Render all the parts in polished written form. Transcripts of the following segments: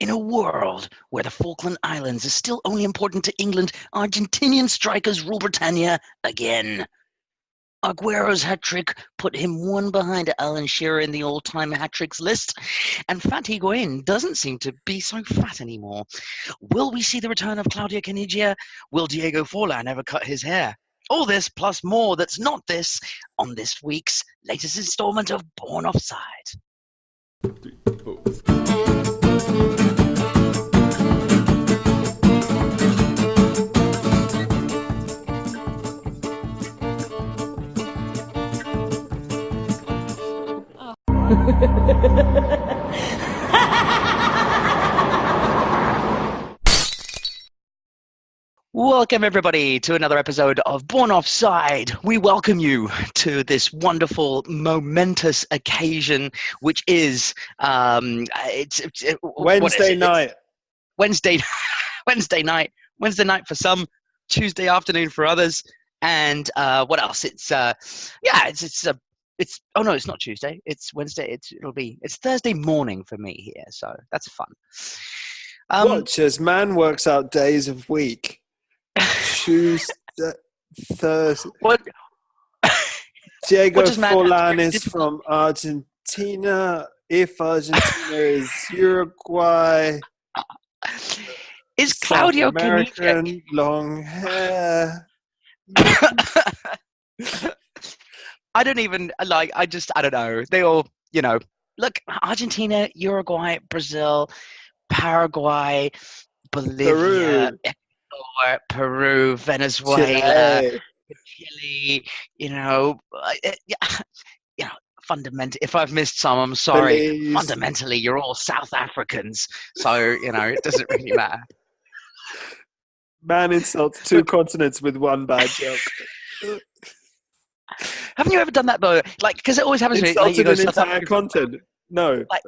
In a world where the Falkland Islands are still only important to England, Argentinian strikers rule Britannia again. Aguero's hat-trick put him one behind Alan Shearer in the all-time hat-tricks list, and Fat Higuain doesn't seem to be so fat anymore. Will we see the return of Claudio Caniggia? Will Diego Forlan ever cut his hair? All this plus more that's not this on this week's latest installment of Born Offside. Welcome everybody to another episode of Born Offside. We welcome you to this wonderful, momentous occasion, which is Wednesday night. Wednesday night for some, Tuesday afternoon for others, and what else? It's oh no, it's not Tuesday. It's Wednesday. It's Thursday morning for me here, so that's fun. Watch as man works out days of week. Tuesday, Thursday. What? Diego Forlan is from Argentina. If Argentina is Uruguay, is Claudio Caniggia long hair? I don't know. They all, look, Argentina, Uruguay, Brazil, Paraguay, Bolivia, Ecuador, Peru, Venezuela, Chile, fundamentally, if I've missed some, I'm sorry. Belize. Fundamentally, you're all South Africans. So, it doesn't really matter. Man insults two continents with one bad joke. Haven't you ever done that though? Like, because it always happens to me. Insulted an entire continent. No. I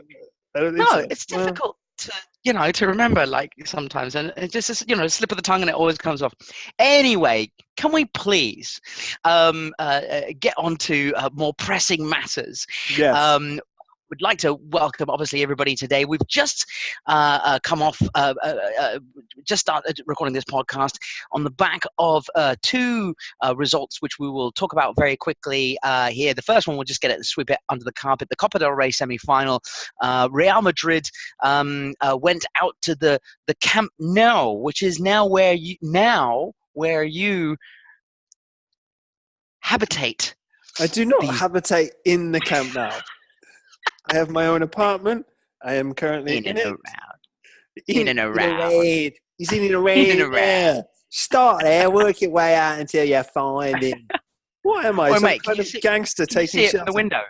don't think so. It's difficult to remember, like, sometimes, and it just is, slip of the tongue, and it always comes off. Anyway, can we please get on to more pressing matters? Yes. Would like to welcome, obviously, everybody today. We've just come off, just started recording this podcast on the back of two results, which we will talk about very quickly here. The first one, we'll just get it and sweep it under the carpet. The Copa del Rey semi-final. Real Madrid went out to the Camp Nou, which is now where you habitate. I do not habitate in the Camp Nou. I have my own apartment. I am currently in and around. He's in and around. Start there, work your way out until you find him. What am I? Some kind of gangster taking shots? Can you see it from the window?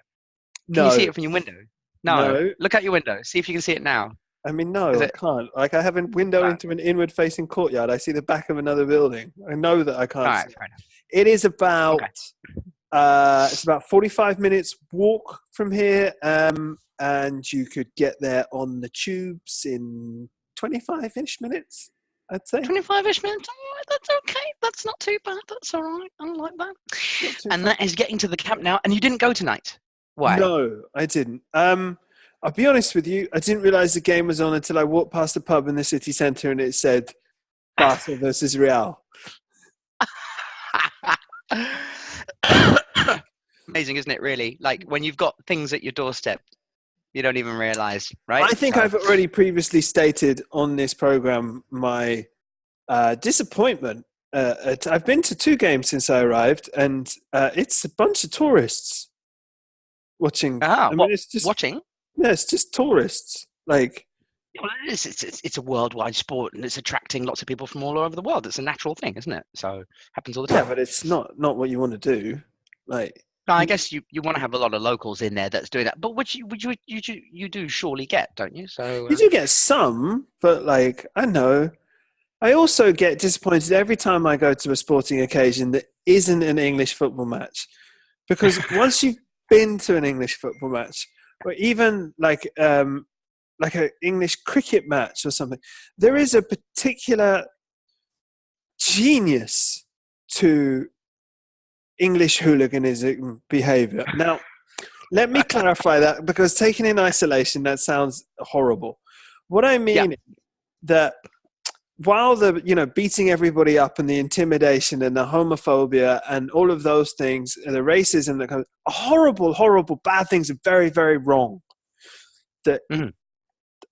No. Can you see it from your window? No. Look out your window. See if you can see it now. I mean, no, I can't. Like, I have a window into an inward-facing courtyard. I see the back of another building. I know that I can't see it. Fair enough. It is about... Okay. It's about 45 minutes walk from here, and you could get there on the tubes in 25-ish minutes, I'd say. 25-ish minutes? All right, that's okay. That's not too bad. That's all right. I like that. And that is getting to the Camp now. And you didn't go tonight? Why? No, I didn't. I'll be honest with you. I didn't realise the game was on until I walked past a pub in the city centre and it said Barca versus Real. Amazing, isn't it, really? Like, when you've got things at your doorstep, you don't even realise, right? I think I've already previously stated on this programme my disappointment. I've been to 2 games since I arrived, and it's a bunch of tourists watching. It's just watching? Yeah, it's just tourists. Like, well, it's a worldwide sport, and it's attracting lots of people from all over the world. It's a natural thing, isn't it? So, happens all the time. Yeah, but it's not what you want to do. Like, no, I guess you want to have a lot of locals in there that's doing that, but which you do surely get, don't you? So you do get some, but like, I know. I also get disappointed every time I go to a sporting occasion that isn't an English football match, because once you've been to an English football match, or even like an English cricket match or something, there is a particular genius to English hooliganism behaviour. Now, let me clarify that, because taken in isolation, that sounds horrible. What I mean is that while the, you know, beating everybody up and the intimidation and the homophobia and all of those things, and the racism that comes, horrible, horrible, bad things are very, very wrong. That I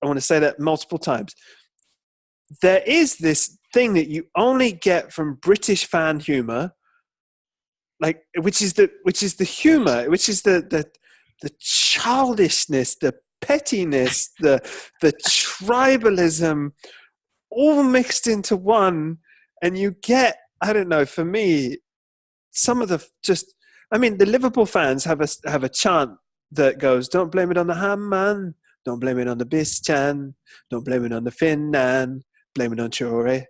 want to say that multiple times. There is this thing that you only get from British fan humor, like which is the humor, which is the childishness, the pettiness, the tribalism, all mixed into one, and you get, I don't know, for me, some of the the Liverpool fans have a chant that goes, "Don't blame it on the ham man, don't blame it on the Bischan, don't blame it on the Finnan, blame it on Chore."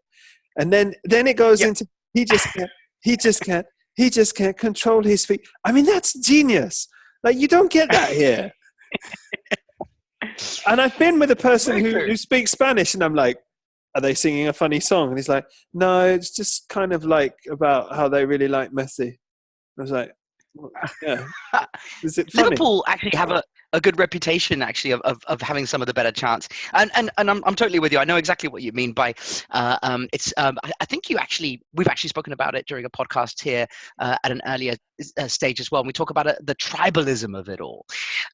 And then it goes into he just can't control his feet. I mean, that's genius. Like, you don't get that here. And I've been with a person who speaks Spanish, and I'm like, are they singing a funny song? And he's like, no, it's just kind of like about how they really like Messi. I was like, well, yeah. Is it funny? Liverpool actually have a good reputation, actually, of having some of the better chants. And I'm totally with you. I know exactly what you mean by it's. I think we've actually spoken about it during a podcast here at an earlier stage as well. And we talk about the tribalism of it all.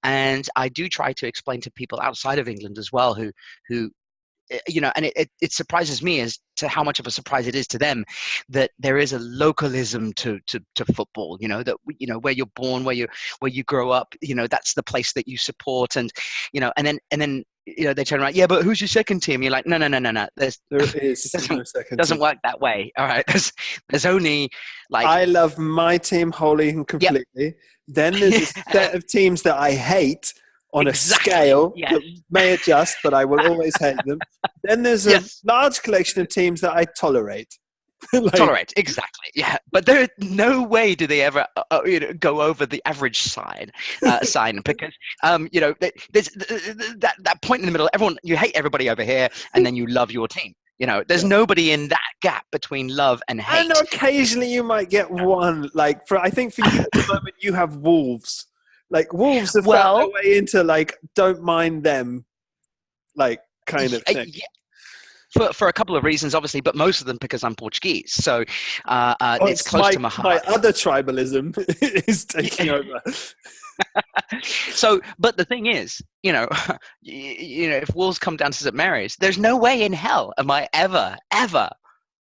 And I do try to explain to people outside of England as well who you know, and it surprises me as to how much of a surprise it is to them that there is a localism to football, you know, that, you know, where you're born, where you grow up, you know, that's the place that you support. And, you know, and then, you know, they turn around, yeah, but who's your second team? You're like, no. There is no second doesn't team. Work that way. All right. There's only like, I love my team wholly and completely. Yep. Then there's a set of teams that I hate on a scale that may adjust, but I will always hate them. Then there's a large collection of teams that I tolerate. Tolerate, exactly, yeah. But there, no way do they ever you know, go over the average sign because you know, there's that point in the middle. Everyone, you hate everybody over here, and then you love your team. You know, there's nobody in that gap between love and hate. And occasionally you might get one. Like, I think for you at the moment, you have Wolves. Like, Wolves have found their way into, like, don't mind them, like, kind of thing. For a couple of reasons, obviously, but most of them because I'm Portuguese. So it's close to my heart. My other tribalism is taking over. So, but the thing is, you know, if Wolves come down to St. Mary's, there's no way in hell am I ever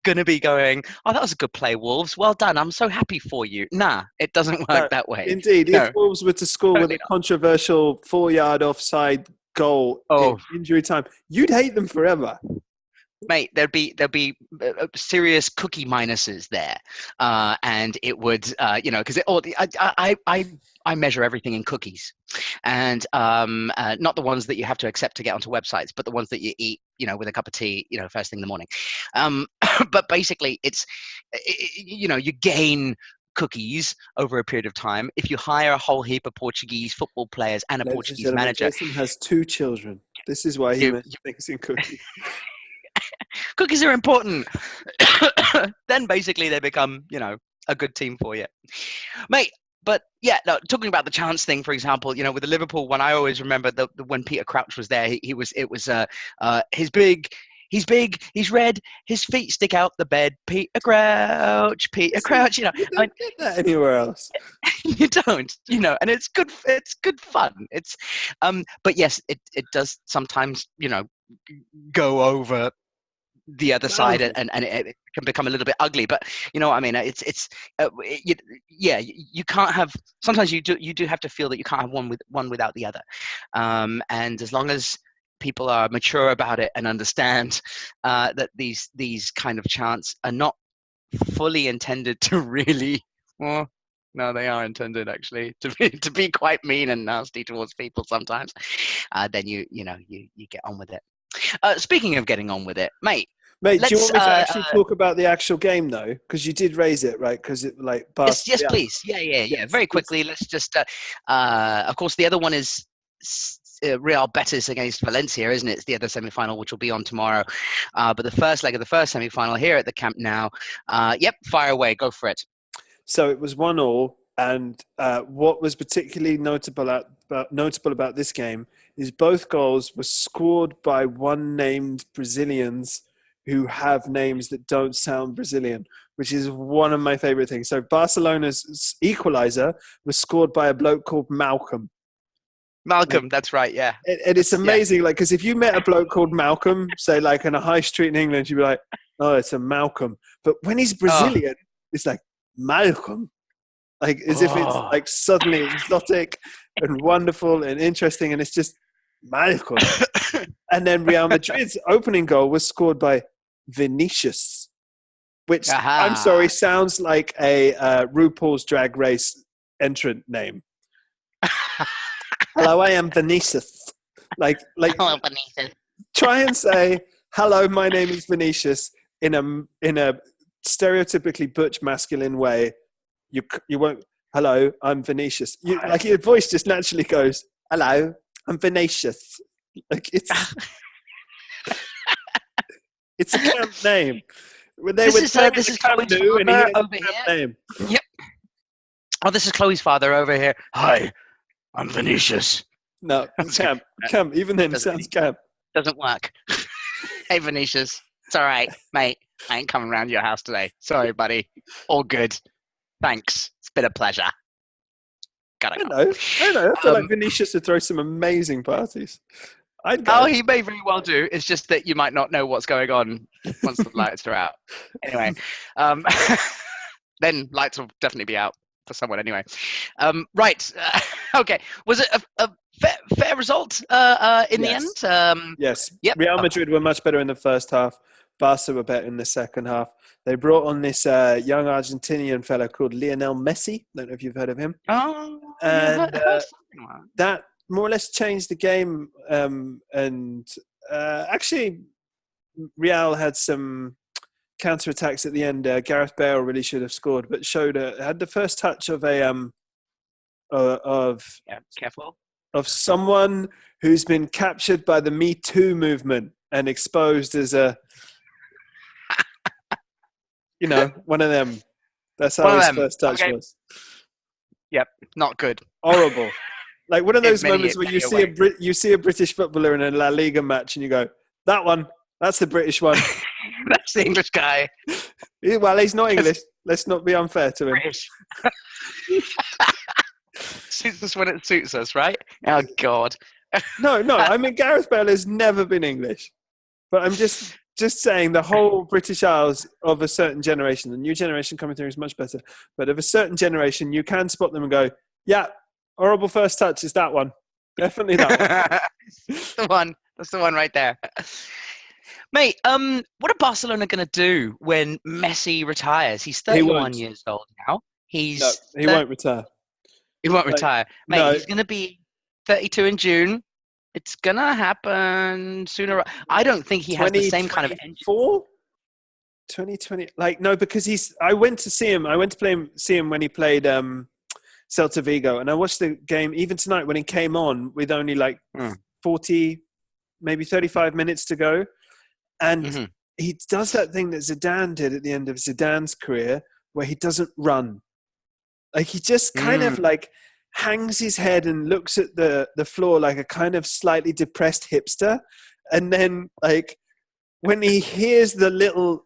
going to be going, oh, that was a good play, Wolves. Well done. I'm so happy for you. Nah, it doesn't work that way. Indeed. No. If Wolves were to score with a controversial 4-yard offside goal in injury time, you'd hate them forever. Mate, there'd be serious cookie minuses there, and it would, you know, because I measure everything in cookies, and not the ones that you have to accept to get onto websites, but the ones that you eat, you know, with a cup of tea, you know, first thing in the morning. But basically, you know, you gain cookies over a period of time if you hire a whole heap of Portuguese football players and a Portuguese manager. Jason has 2 children. This is why he thinks in cookies. Cookies are important. Then basically they become, you know, a good team for you, mate. But yeah, no, talking about the chance thing, for example, you know, with the Liverpool one, I always remember when Peter Crouch was there. He's big, he's red, his feet stick out the bed. Peter Crouch. You know, you don't get that anywhere else. You don't, you know, and it's good fun. It's but yes, it does sometimes, you know, go over the other side, and it can become a little bit ugly. But you know what I mean, you can't have, sometimes you do have to feel that you can't have one without the other, and as long as people are mature about it and understand that these kind of chants are not fully intended to really, well, no, they are intended actually to be quite mean and nasty towards people sometimes, then you get on with it. Speaking of getting on with it, mate, do you want me to actually talk about the actual game, though? Because you did raise it, right? Because it, like, yes, please. Yeah. Very quickly, let's just, of course, the other one is Real Betis against Valencia, isn't it? It's the other semi-final, which will be on tomorrow. But the first leg of the first semi-final here at the Camp Nou. Yep, fire away. Go for it. So it was 1-1, and what was particularly notable about this game is both goals were scored by one named Brazilians who have names that don't sound Brazilian, which is one of my favorite things. So Barcelona's equalizer was scored by a bloke called Malcolm. Malcolm, that's right, yeah. And it's amazing, like, because if you met a bloke called Malcolm, say, like, in a high street in England, you'd be like, oh, it's a Malcolm. But when he's Brazilian, it's like, Malcolm. Like, as if it's, like, suddenly exotic and wonderful and interesting, and it's just Malcolm. And then Real Madrid's opening goal was scored by Vinicius, which, I'm sorry, sounds like a RuPaul's Drag Race entrant name. Hello, I am Vinicius. Like. Hello, Vinicius. Try and say, "Hello, my name is Vinicius" in a stereotypically butch masculine way. You won't. Hello, I'm Vinicius. Like your voice just naturally goes, "Hello, I'm Vinicius." Like it's a camp name. This is Chloe's father over here. Name. Yep. Oh, this is Chloe's father over here. Hi. I'm Vinicius. No, camp. Even then, sounds camp. Doesn't work. Hey, Vinicius. It's all right, mate. I ain't coming around your house today. Sorry, buddy. All good. Thanks. It's been a pleasure. Gotta go. I know. I feel like Vinicius would throw some amazing parties. I'd go. Oh, he may very well do. It's just that you might not know what's going on once the lights are out. Anyway, then lights will definitely be out for someone anyway. Right. Okay. Was it a fair result in the end? Yes. Yep. Real Madrid were much better in the first half. Barca were better in the second half. They brought on this young Argentinian fella called Lionel Messi. Don't know if you've heard of him. Oh, and that more or less changed the game. And actually, Real had some counter-attacks at the end. Gareth Bale really should have scored, but had the first touch of careful, of someone who's been captured by the Me Too movement and exposed as a one of them. That's how his first touch was. Yep, not good. Horrible. Like one of those moments where you see a British footballer in a La Liga match and you go, that one, that's the British one. That's the English guy. Well, he's not English. Let's not be unfair to him. British. Suits us when it suits us, right? Oh, God. No. I mean, Gareth Bale has never been English. But I'm just saying the whole British Isles of a certain generation, the new generation coming through is much better. But of a certain generation, you can spot them and go, yeah, horrible first touch is that one. Definitely that one. That's the one. That's the one right there. Mate, what are Barcelona going to do when Messi retires? He's 31 years old now. He won't retire. He won't retire. Mate, no. He's going to be 32 in June. It's going to happen sooner. I don't think he has the same kind of engine. 2020. No, because I went to see him. I went to see him when he played Celta Vigo. And I watched the game even tonight when he came on with only 40, maybe 35 minutes to go. And he does that thing that Zidane did at the end of Zidane's career where he doesn't run. Like he just kind of hangs his head and looks at the floor like a kind of slightly depressed hipster. And then when he hears the little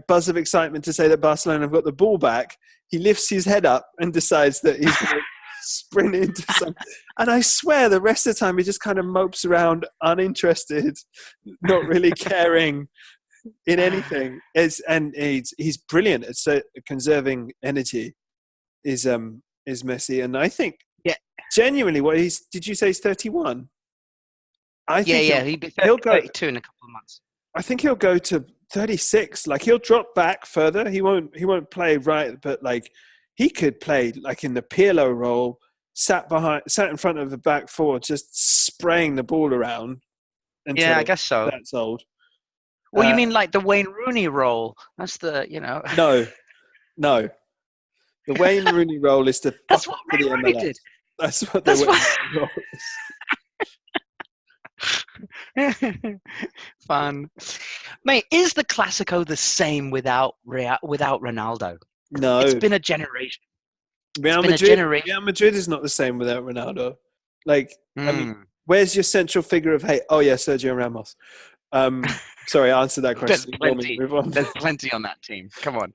buzz of excitement to say that Barcelona have got the ball back, he lifts his head up and decides that he's going to sprint into something. And I swear the rest of the time he just kind of mopes around uninterested, not really caring in anything. He's brilliant at conserving energy is Messi. And I think genuinely did you say he's 31? I think he'll go 32 in a couple of months. I think he'll go to 36. He'll drop back further. He won't play right, but he could play in the Pirlo role, sat in front of the back four, just spraying the ball around. Yeah, I guess so. That's old. Well, you mean the Wayne Rooney role? That's the No. The Wayne Rooney role is to That's what Wayne Rooney did. That's what the Wayne role is. Fun. Mate, is the Clasico the same without Ronaldo? No. It's been a Real Madrid is not the same without Ronaldo. I mean, Where's your central figure of hate? Oh yeah, Sergio Ramos. Sorry, I answered that question. There's plenty on that team. Come on.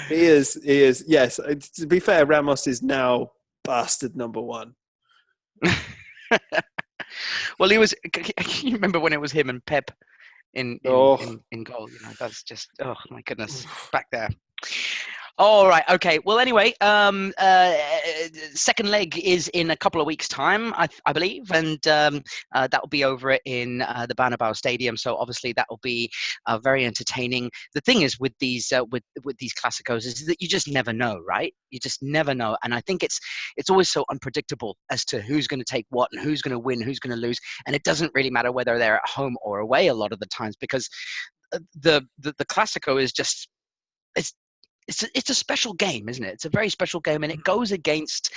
He is. Yes. To be fair, Ramos is now bastard number one. Well, he was. You remember when it was him and Pep in goal? That's just. Oh my goodness, back there. All right. Okay. Well, anyway, second leg is in a couple of weeks' time, I believe, and that will be over in the Bernabeu Stadium. So obviously that will be very entertaining. The thing is with these with these Clásicos is that you just never know, right? You just never know, and I think it's always so unpredictable as to who's going to take what and who's going to win, who's going to lose, and it doesn't really matter whether they're at home or away a lot of the times because the Clásico is just it's a special game, isn't it? It's a very special game, and it goes against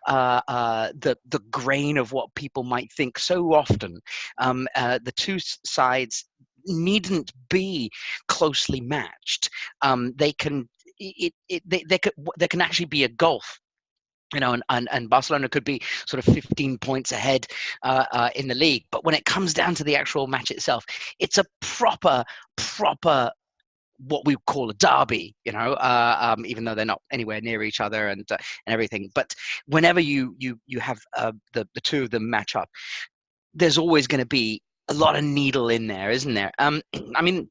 the grain of what people might think so often. The two sides needn't be closely matched. They can there can actually be a gulf. And Barcelona could be sort of 15 points ahead in the league. But when it comes down to the actual match itself, it's a proper what we call a derby, even though they're not anywhere near each other and everything. But whenever you have the two of them match up, there's always going to be a lot of needle in there, isn't there? I mean,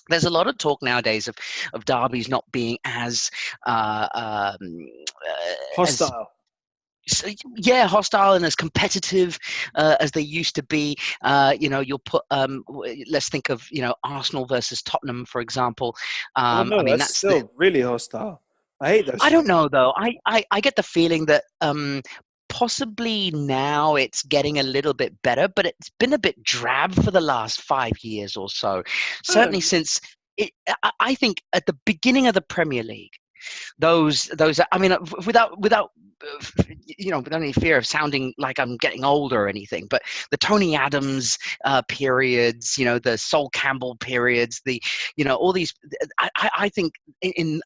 there's a lot of talk nowadays of derbies not being as hostile. Hostile and as competitive as they used to be. You'll put let's think of Arsenal versus Tottenham, for example. That's still really hostile. I hate those. I don't know though. I get the feeling that possibly now it's getting a little bit better, but it's been a bit drab for the last 5 years or so. Certainly since I think at the beginning of the Premier League, those I mean, without any fear of sounding like I'm getting old or anything, but the Tony Adams periods, the Sol Campbell periods, all these, I think in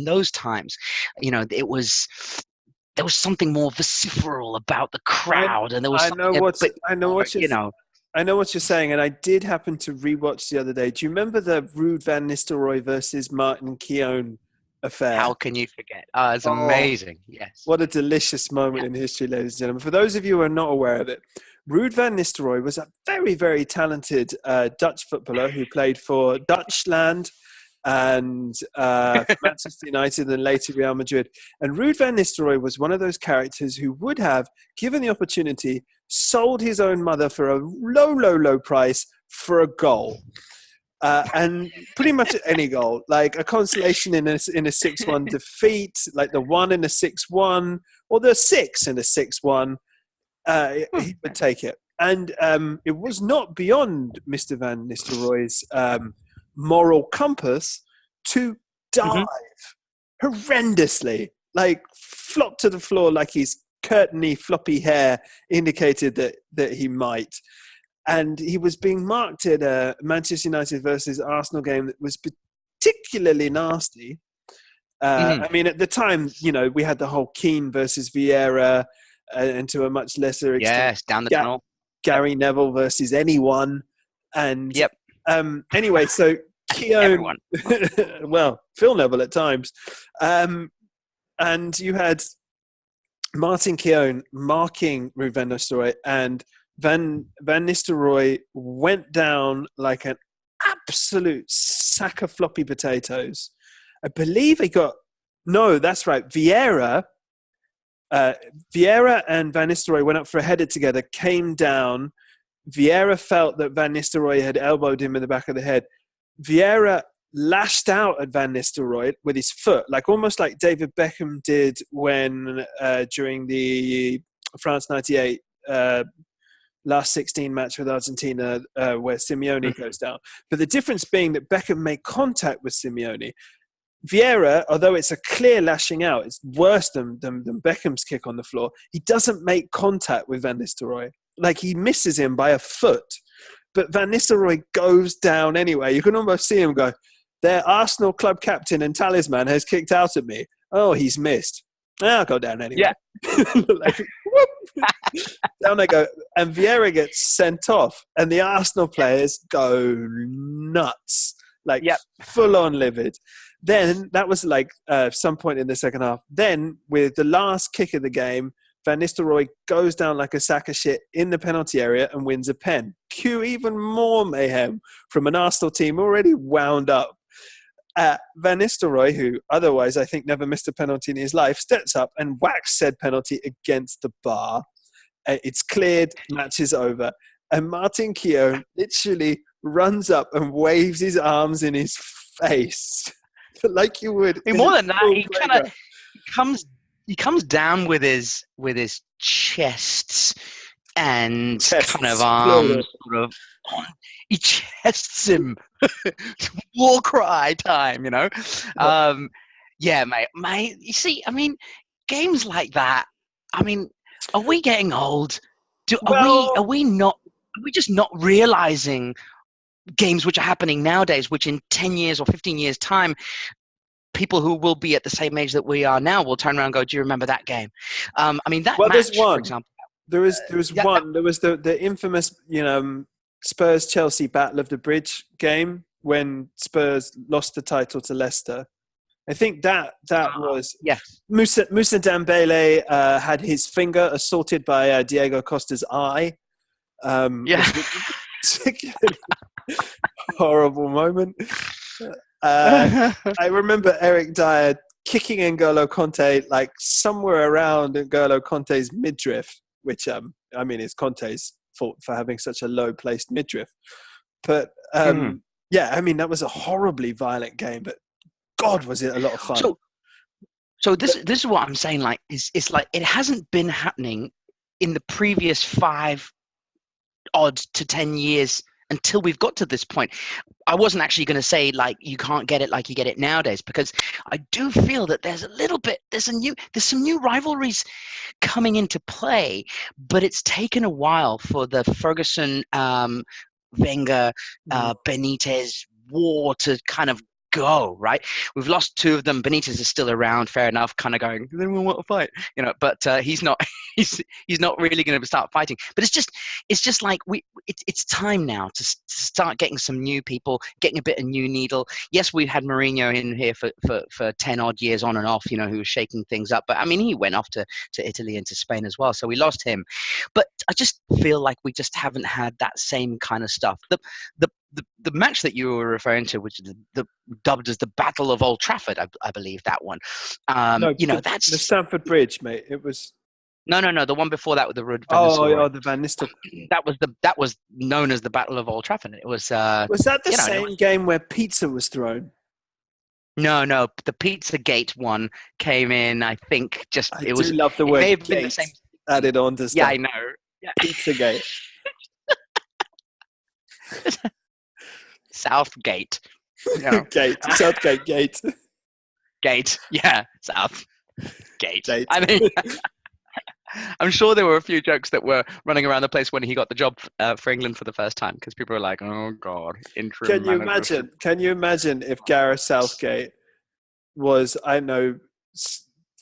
those times, there was something more vociferal about the crowd, and there was. I know what you're saying, and I did happen to rewatch the other day. Do you remember the Ruud van Nistelrooy versus Martin Keown affair? How can you forget? It's amazing. Yes. What a delicious moment in history, ladies and gentlemen. For those of you who are not aware of it, Ruud van Nistelrooy was a very, very talented Dutch footballer who played for Dutchland and Manchester United and later Real Madrid. And Ruud van Nistelrooy was one of those characters who would have, given the opportunity, sold his own mother for a low price for a goal. And pretty much any goal, like a consolation in a 6-1 defeat, like the 1 in a 6-1, or the 6 in a 6-1, he would take it. And it was not beyond Mr. Van Nistelrooy's moral compass to dive horrendously, like flop to the floor like his curtainy floppy hair indicated that he might. And he was being marked at a Manchester United versus Arsenal game that was particularly nasty. I mean, at the time, we had the whole Keane versus Vieira, and to a much lesser extent, down the tunnel, Gary Neville versus anyone. And anyway, so Keown, well, Phil Neville at times, and you had Martin Keown marking Ruud van Nistelrooy, and Van Nistelrooy went down like an absolute sack of floppy potatoes. I believe that's right. Vieira and Van Nistelrooy went up for a header together, came down. Vieira felt that Van Nistelrooy had elbowed him in the back of the head. Vieira lashed out at Van Nistelrooy with his foot, almost like David Beckham did when during the France 98 last 16 match with Argentina where Simeone goes down. But the difference being that Beckham made contact with Simeone. Vieira, although it's a clear lashing out, it's worse than Beckham's kick on the floor. He doesn't make contact with Van Nistelrooy. He misses him by a foot. But Van Nistelrooy goes down anyway. You can almost see him go, their Arsenal club captain and talisman has kicked out at me. Oh, he's missed. I'll go down anyway. Yeah. Down they go. And Vieira gets sent off. And the Arsenal players go nuts. Like, full on livid. Then, that was like some point in the second half. Then, with the last kick of the game, Van Nistelrooy goes down like a sack of shit in the penalty area and wins a pen. Cue even more mayhem from an Arsenal team already wound up. Van Nistelrooy, who otherwise I think never missed a penalty in his life, steps up and whacks said penalty against the bar. It's cleared, match is over. And Martin Keown literally runs up and waves his arms in his face like you would. More than that, he kind of comes down with his chests and kind of arms sort of on. He chests him. War cry time, you know. Yeah, mate. You see, I mean, games like that. I mean, are we getting old? Are we just not realizing games which are happening nowadays, which in 10 years or 15 years time, people who will be at the same age that we are now will turn around and go, do you remember that game? I mean, that match, for example. There was one. There was the infamous, Spurs-Chelsea Battle of the Bridge game when Spurs lost the title to Leicester. I think that was... Yes. Moussa Dembele had his finger assaulted by Diego Costa's eye. Particularly horrible moment. I remember Eric Dyer kicking N'Golo Conte like somewhere around N'Golo Conte's midriff, which is Conte's fault for having such a low placed midriff. But that was a horribly violent game, but God, was it a lot of fun. So this is what I'm saying, like it's like it hasn't been happening in the previous 5 odd to 10 years until we've got to this point. I wasn't actually going to say like you can't get it like you get it nowadays, because I do feel that there's some new rivalries coming into play, but it's taken a while for the Ferguson, Wenger, Benitez war to kind of go, right? We've lost 2 of them. Benitez is still around, fair enough, kind of going, then we want to fight, but he's not he's not really going to start fighting. But it's just like it's time now to start getting some new people, getting a bit of new needle. Yes, we had Mourinho in here for 10 odd years on and off, who was shaking things up, but I mean he went off to Italy and to Spain as well, so we lost him. But I just feel like we just haven't had that same kind of stuff. The match that you were referring to, which is dubbed as the Battle of Old Trafford, I believe that one. That's the Stamford Bridge, mate. It was no, the one before that with the Van Nistelrooy. The Van Nistelrooy. That was known as the Battle of Old Trafford. It was. Was that the same game where pizza was thrown? No, the Pizzagate one came in. I think I love the word gate been the same added on to stuff. Yeah, I know. Yeah. Pizzagate. Southgate. Southgate Gate. Gate, yeah, South Gate. I mean, I'm sure there were a few jokes that were running around the place when he got the job for England for the first time, because people were like, "Oh God, interim." Can you imagine if Gareth Southgate was, I don't know,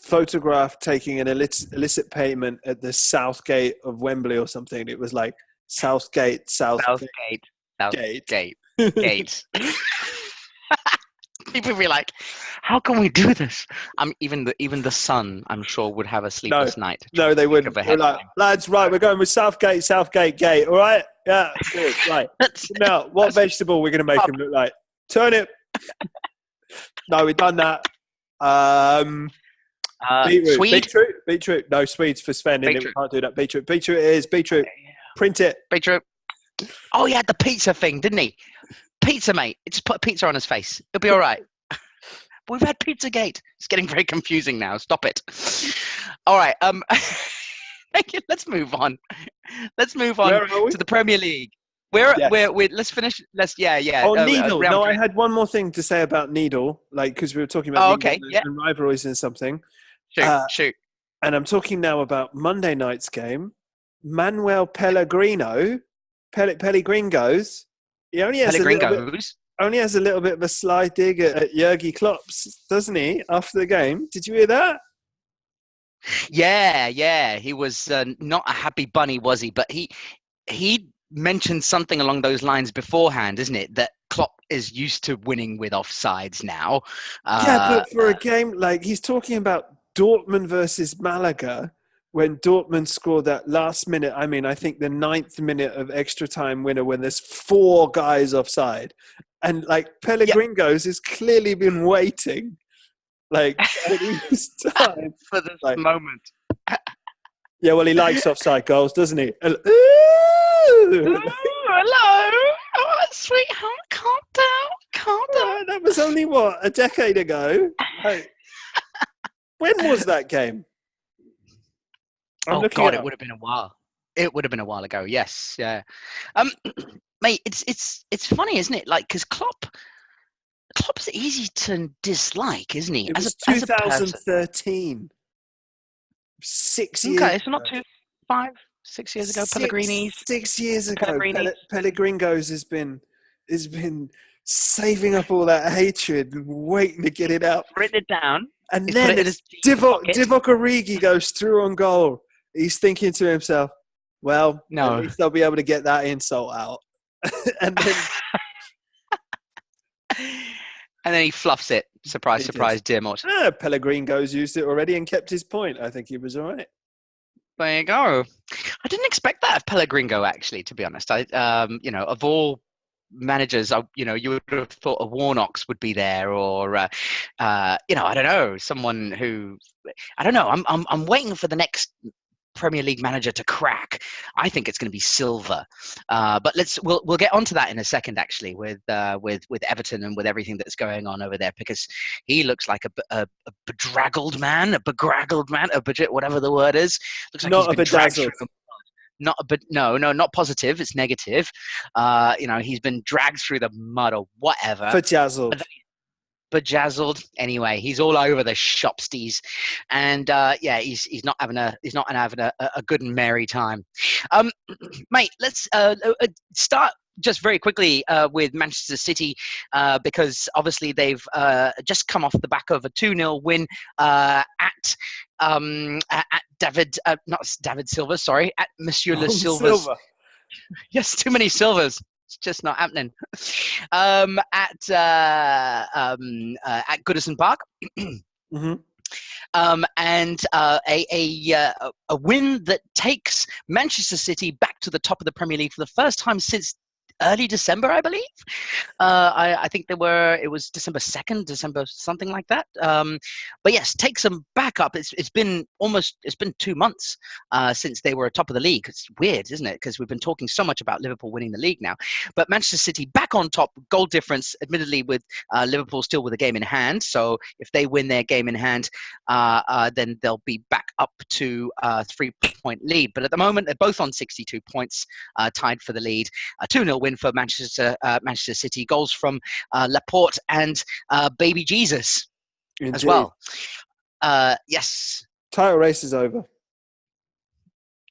photographed taking an illicit payment at the Southgate of Wembley or something? It was like Southgate. Gate. People be like, how can we do this? Even the Sun, I'm sure, would have a sleepless night. No, they wouldn't. They're like, lads, right, we're going with Southgate Gate, all right? Yeah, good, right. Now, what vegetable we're going to make him look like? Turnip. No, we've done that. Beetroot. Swede? Beetroot. No, Swedes for Sven, innit? We can't do that. Beetroot. Beetroot it is. Beetroot. Print it. Beetroot. Oh, he had the pizza thing, didn't he? Pizza, mate. Just put a pizza on his face. It'll be all right. We've had Pizzagate. It's getting very confusing now. Stop it. All right. Let's move on. Let's move on to the Premier League. Let's finish. Oh, Needle. No, I had one more thing to say about Needle, because we were talking about and rivalries and something. Shoot. And I'm talking now about Monday night's game. Manuel Pellegrini goes. He only has a little bit of a sly dig at Jurgen Klopp, doesn't he, after the game? Did you hear that? Yeah. He was not a happy bunny, was he? But he mentioned something along those lines beforehand, isn't it? That Klopp is used to winning with offsides now. Yeah, but for a game like he's talking about Dortmund versus Malaga, when Dortmund scored that last minute, I mean, I think the 9th minute of extra time winner when there's 4 guys offside. And like Pellegringo's has clearly been waiting like all this time. For this like, moment. Yeah, well, he likes offside goals, doesn't he? Ooh, hello. Oh, sweetheart, calm down. That was only, a decade ago? Like, when was that game? Oh God, it would have been a while. It would have been a while ago. Yes, yeah. Mate, it's funny, isn't it? Like, because Klopp's easy to dislike, isn't he? It was 2013. 6 years. Okay, so not 6 years ago. Pellegrini's 6 years ago. Pellegrino's has been saving up all that hatred and waiting to get it out. Written it down. And then Divock Origi goes through on goal. He's thinking to himself, well, at least I'll be able to get that insult out. And then and then he fluffs it. Surprise, dear Mort. Pellegrino's used it already and kept his point. I think he was all right. There you go. I didn't expect that of Pellegrino, actually, to be honest. Of all managers, you would have thought a Warnock's would be there, or I don't know, someone who, I don't know. I'm waiting for the next Premier League manager to crack. I think it's going to be Silva, but we'll get onto that in a second, actually, with Everton and with everything that's going on over there, because he looks like a bedraggled man, whatever the word is. Looks like not a bedazzled. Not positive. It's negative. He's been dragged through the mud or whatever. Bejazzled. Anyway, he's all over the shopsties, and he's not having a good and merry time. Mate, let's start just very quickly with Manchester City, because obviously they've just come off the back of a 2-0 win at David Silva. Sorry, at Monsieur Le Silva's. Yes, too many Silvers. It's just not happening. At Goodison Park. Mm-hmm. And a win that takes Manchester City back to the top of the Premier League for the first time since early December, I believe. I think it was December 2nd, December something like that. But yes, takes them back up. It's been 2 months since they were top of the league. It's weird, isn't it? Because we've been talking so much about Liverpool winning the league now. But Manchester City back on top, goal difference, admittedly with Liverpool still with a game in hand. So if they win their game in hand, then they'll be back up to a 3-point lead. But at the moment, they're both on 62 points, tied for the lead. A 2-0 win for Manchester City. Goals from Laporte and Baby Jesus. Indeed. As well. Yes. Title race is over.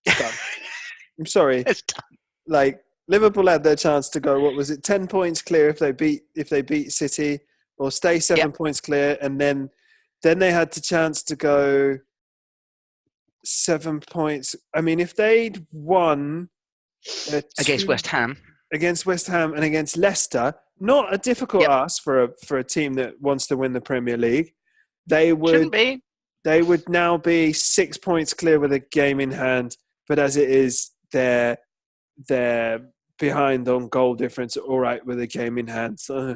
It's done. I'm sorry. It's done. Like, Liverpool had their chance to go, 10 points clear if they beat City, or stay 7 points clear, and then they had the chance to go 7 points. I mean, if they'd won against West Ham and against Leicester, not a difficult ask for a team that wants to win the Premier League, they would now be 6 points clear with a game in hand. But as it is, they're behind on goal difference, all right, with a game in hand. So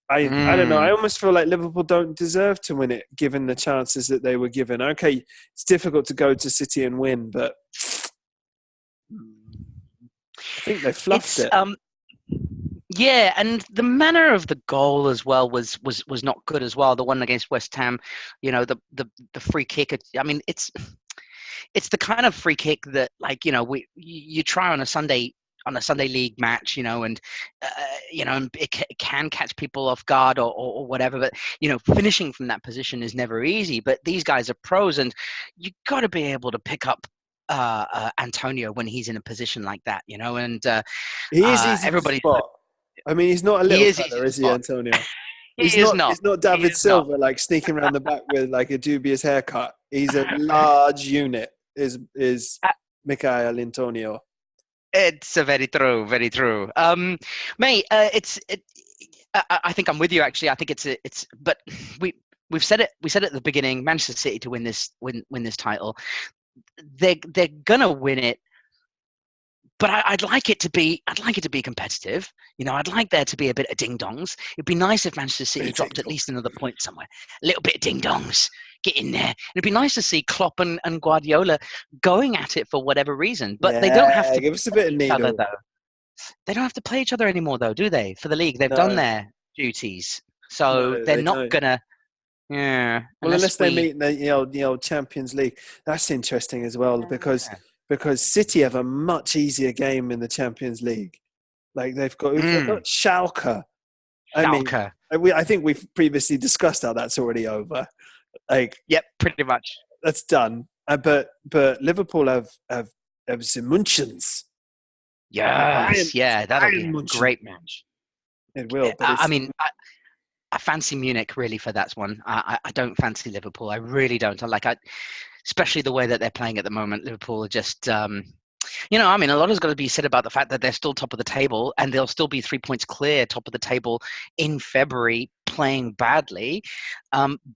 I don't know. I almost feel like Liverpool don't deserve to win it, given the chances that they were given. Okay, it's difficult to go to City and win, but I think they fluffed it. Yeah, and the manner of the goal as well was not good as well. The one against West Ham, the free kick. I mean, it's the kind of free kick that, like, you try on a Sunday league match, and it can catch people off guard or whatever. But finishing from that position is never easy. But these guys are pros, and you got to be able to pick up Antonio when he's in a position like that, and he is easy everybody. I mean, he's not a little fella, is he, Antonio? He's not David Silva like sneaking around the back with like a dubious haircut. He's a large unit. Is Michail Antonio? It's very true, very true. Mate, I think I'm with you. Actually, I think it's. But we've said it. We said it at the beginning. Manchester City to win this title. They're gonna win it. But I'd like it to be competitive. You know, I'd like there to be a bit of ding dongs. It'd be nice if Manchester City dropped at least another point somewhere. A little bit of ding dongs. Get in there. It'd be nice to see Klopp and Guardiola going at it for whatever reason. But they don't have to give us a bit of needle. Other, though. They don't have to play each other anymore, though, do they? For the league, they've done their duties, so they're not gonna. Yeah. Well, unless they meet in the Champions League, that's interesting as well because City have a much easier game in the Champions League. Like they've got Schalke. I think we've previously discussed how that's already over. Like, yep, pretty much. That's done. But Liverpool have the Munchens. Yes, that'll be a great match. It will. I mean, I fancy Munich really for that one. I don't fancy Liverpool. I really don't. Especially the way that they're playing at the moment. Liverpool are just, I mean, a lot has got to be said about the fact that they're still top of the table and they'll still be 3 points clear top of the table in February, playing badly.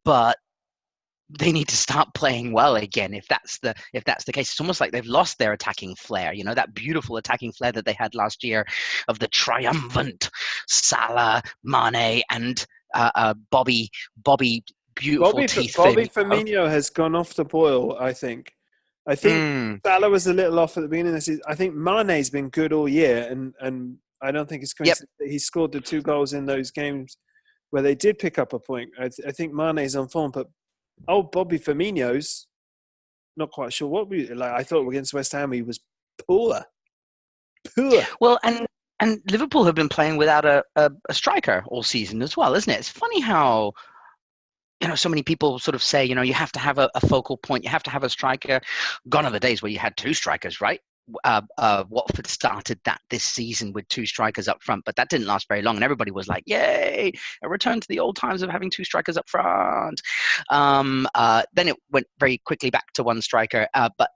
But they need to start playing well again. If that's the case, it's almost like they've lost their attacking flair. You know, that beautiful attacking flair that they had last year of the triumphant Salah, Mane, and Bobby. Beautiful teeth. Bobby Firmino has gone off the boil. I think Salah was a little off at the beginning of the season. I think Mane's been good all year, and I don't think it's coincidence that he scored the 2 goals in those games where they did pick up a point. I think Mane's on form, but Bobby Firmino's not quite sure what I thought against West Ham he was poor. Well, and Liverpool have been playing without a striker all season as well, isn't it? It's funny how so many people sort of say you have to have a focal point, you have to have a striker. Gone are the days where you had 2 strikers, right? Watford started that this season with 2 strikers up front, but that didn't last very long, and everybody was like, "Yay, a return to the old times of having 2 strikers up front." Then it went very quickly back to 1 striker, but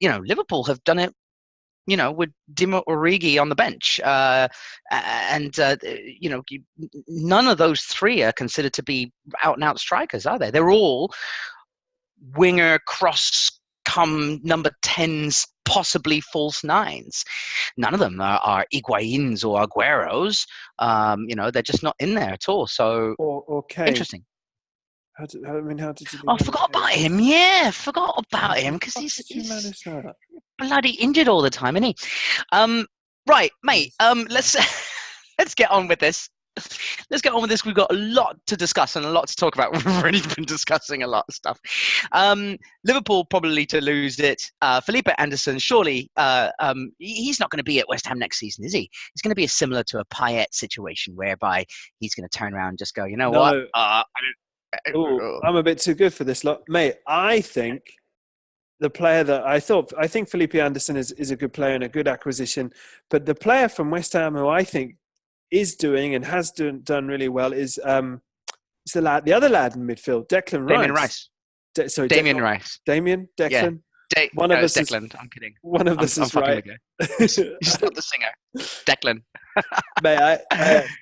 Liverpool have done it, with Divock Origi on the bench, none of those 3 are considered to be out-and-out strikers, are they? They're all winger, cross-come number 10s, possibly false 9s. None of them are Higuains or Agueros. They're just not in there at all. So interesting. How did you? I forgot about him. Yeah, forgot about him because he's bloody injured all the time, isn't he? Right, mate. Let's get on with this. We've got a lot to discuss and a lot to talk about. We've already been discussing a lot of stuff. Liverpool probably to lose it. Felipe Anderson, surely he's not going to be at West Ham next season, is he? It's going to be similar to a Payet situation whereby he's going to turn around and just go, what? I'm a bit too good for this lot, mate. I think the player that I think Felipe Anderson is a good player and a good acquisition, but the player from West Ham who I think is doing and has done really well is the other lad in midfield, Declan Rice. Damien Rice. Damien? Declan? Yeah. One of us Declan. I'm kidding. One of us is right. He's not the singer. Declan. Mate,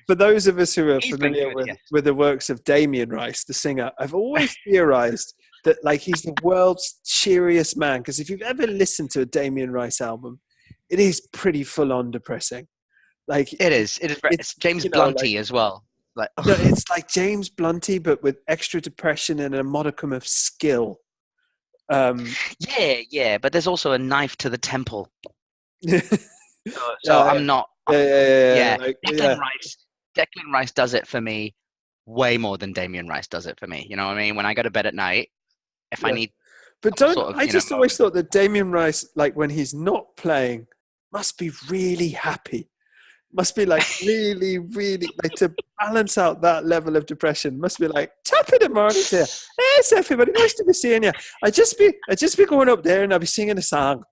for those of us who are familiar with the works of Damien Rice, the singer, I've always theorized that he's the world's cheeriest man. Because if you've ever listened to a Damien Rice album, it is pretty full-on depressing. It is. It's James Blunty as well. It's like James Blunty, but with extra depression and a modicum of skill. But there's also a knife to the temple. I'm not. Declan Rice does it for me way more than Damien Rice does it for me. You know what I mean? When I go to bed at night, if I need. But I just always thought that Damien Rice, when he's not playing, must be really happy. Must be really, really to balance out that level of depression. Must be top of the morning to you. Yes, everybody, nice to be seeing you. I just be going up there and I'll be singing a song.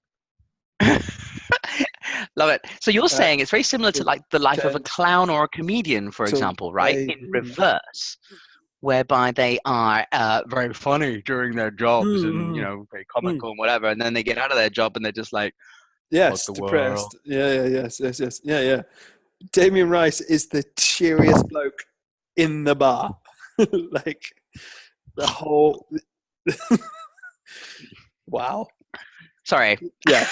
Love it. So you're saying it's very similar to like the life of a clown or a comedian, for example, right? In reverse, whereby they are very funny during their jobs and, very comical and whatever. And then they get out of their job and they're just like, yes, depressed. Yeah. Damien Rice is the cheeriest bloke in the bar. Like the whole... Wow. Sorry. Yeah.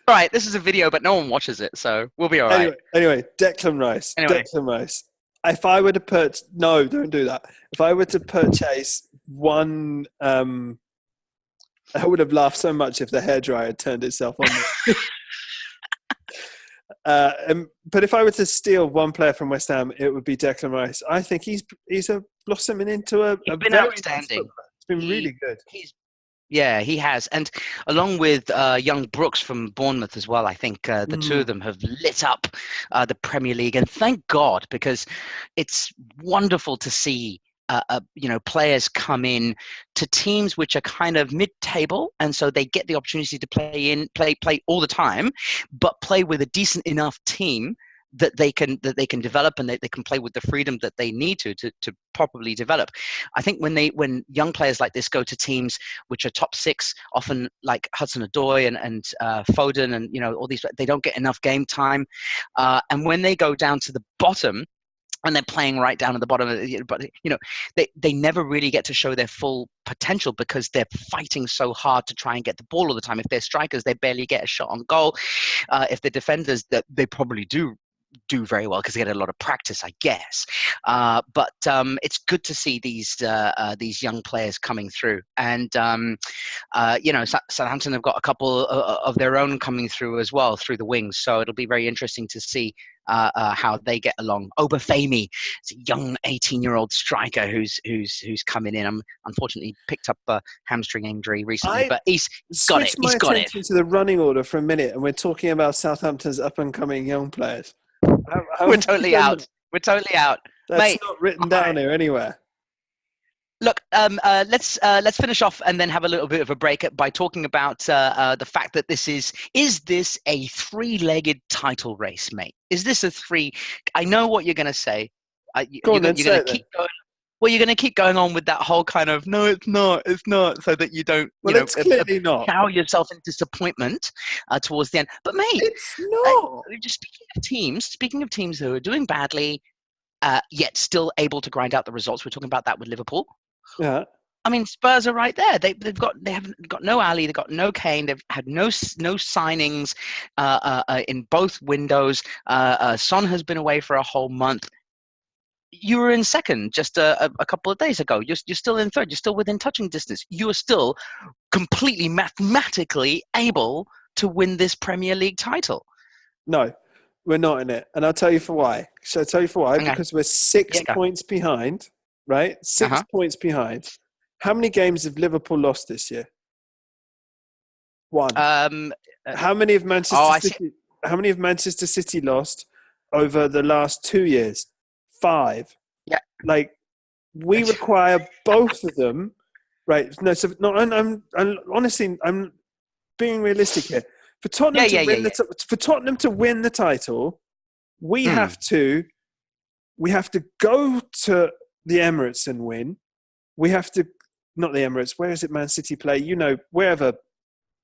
All right, this is a video, but no one watches it, so we'll be all right. Anyway, Declan Rice. Declan Rice. If I were to no, don't do that. If I were to purchase one, I would have laughed so much if the hairdryer had turned itself on. But if I were to steal one player from West Ham, it would be Declan Rice. I think he's blossoming into a been outstanding. It's been really good. Yeah, he has. And along with young Brooks from Bournemouth as well, I think the two of them have lit up the Premier League. And thank God, because it's wonderful to see players come in to teams which are kind of mid-table, and so they get the opportunity to play all the time, but play with a decent enough team that they can develop, and they can play with the freedom that they need to properly develop. I think when young players like this go to teams which are top six, often like Hudson-Odoi and Foden and all these, they don't get enough game time, and when they go down to the bottom and they're playing right down at the bottom, but they never really get to show their full potential because they're fighting so hard to try and get the ball all the time. If they're strikers, they barely get a shot on goal. If they're defenders, that they probably do very well because they get a lot of practice, I guess. But it's good to see these young players coming through, and Southampton have got a couple of their own coming through as well through the wings. So it'll be very interesting to see how they get along. Obafemi is a young 18-year-old striker who's coming in. Unfortunately picked up a hamstring injury recently, but he's got it. He's got it. Attention to the running order for a minute, and we're talking about Southampton's up and coming young players. We're totally out. We're totally out. That's Mate, not written down here anywhere. Look, let's finish off and then have a little bit of a break by talking about the fact that this is this a three-legged title race, mate? Is this a three? I know what you're going to say. You're going to keep going. Well, you're going to keep going on with that whole kind of no, it's not, so that you don't, it's clearly not. Cow yourself in disappointment towards the end. But mate, it's not. Just speaking of teams who are doing badly, yet still able to grind out the results. We're talking about that with Liverpool. Yeah. I mean, Spurs are right there. They haven't got no Ali, they've got no Kane, they've had no signings in both windows. Son has been away for a whole month. You were in second just a couple of days ago. You're still in third. You're still within touching distance. You are still completely mathematically able to win this Premier League title. No, we're not in it. And I'll tell you for why. Shall I tell you for why? Okay. Because we're 6 points behind, right? 6 points behind. How many games have Liverpool lost this year? 1. How many have Manchester City lost over the last 2 years? 5. Yeah. Like, we require both of them, right? No, so no. I'm honestly, I'm being realistic here. For Tottenham for Tottenham to win the title, we have to go to the Emirates and win. We have to, not the Emirates. Where is it? Man City play? Wherever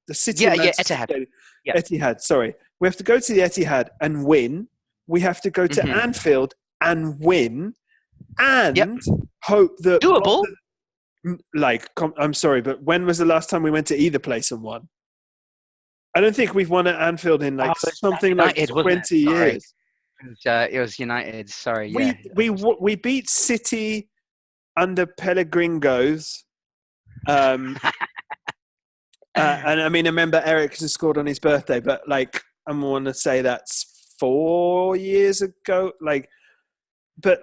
the city. Etihad. Etihad. Sorry, we have to go to the Etihad and win. We have to go to Anfield and win, and hope that doable. I'm sorry, but when was the last time we went to either place and won? I don't think we've won at Anfield in something like 20 years. It was United. Sorry. We beat City under Pellegrinos. And I mean, I remember Eriksen scored on his birthday, but I want to say that's 4 years ago. But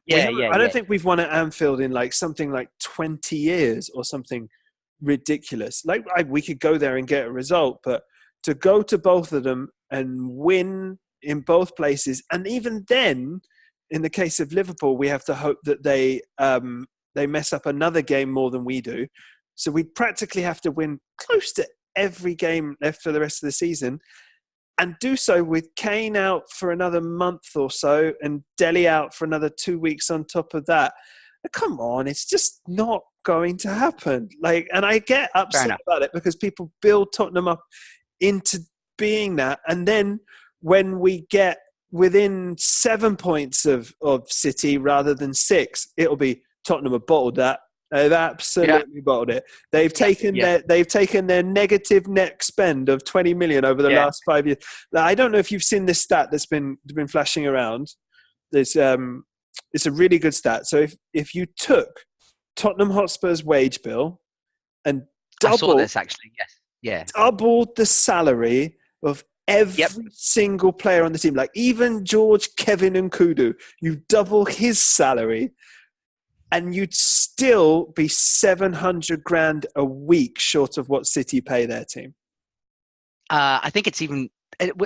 I don't think we've won at Anfield in something like 20 years or something ridiculous. We could go there and get a result, but to go to both of them and win in both places, and even then, in the case of Liverpool, we have to hope that they mess up another game more than we do. So we practically have to win close to every game left for the rest of the season, and do so with Kane out for another month or so and Dele out for another 2 weeks on top of that. Come on, it's just not going to happen. Like, and I get upset about it because people build Tottenham up into being that, and then when we get within 7 points of City rather than 6, it'll be Tottenham have bottled that. They've absolutely bottled it. They've taken their negative net spend of 20 million over the last 5 years. I don't know if you've seen this stat that's been flashing around. There's it's a really good stat. So if you took Tottenham Hotspur's wage bill and I saw this actually, doubled the salary of every single player on the team, like even George, Kevin, and Kudu, you double his salary, and you'd still be 700 grand a week short of what City pay their team. I think it's even.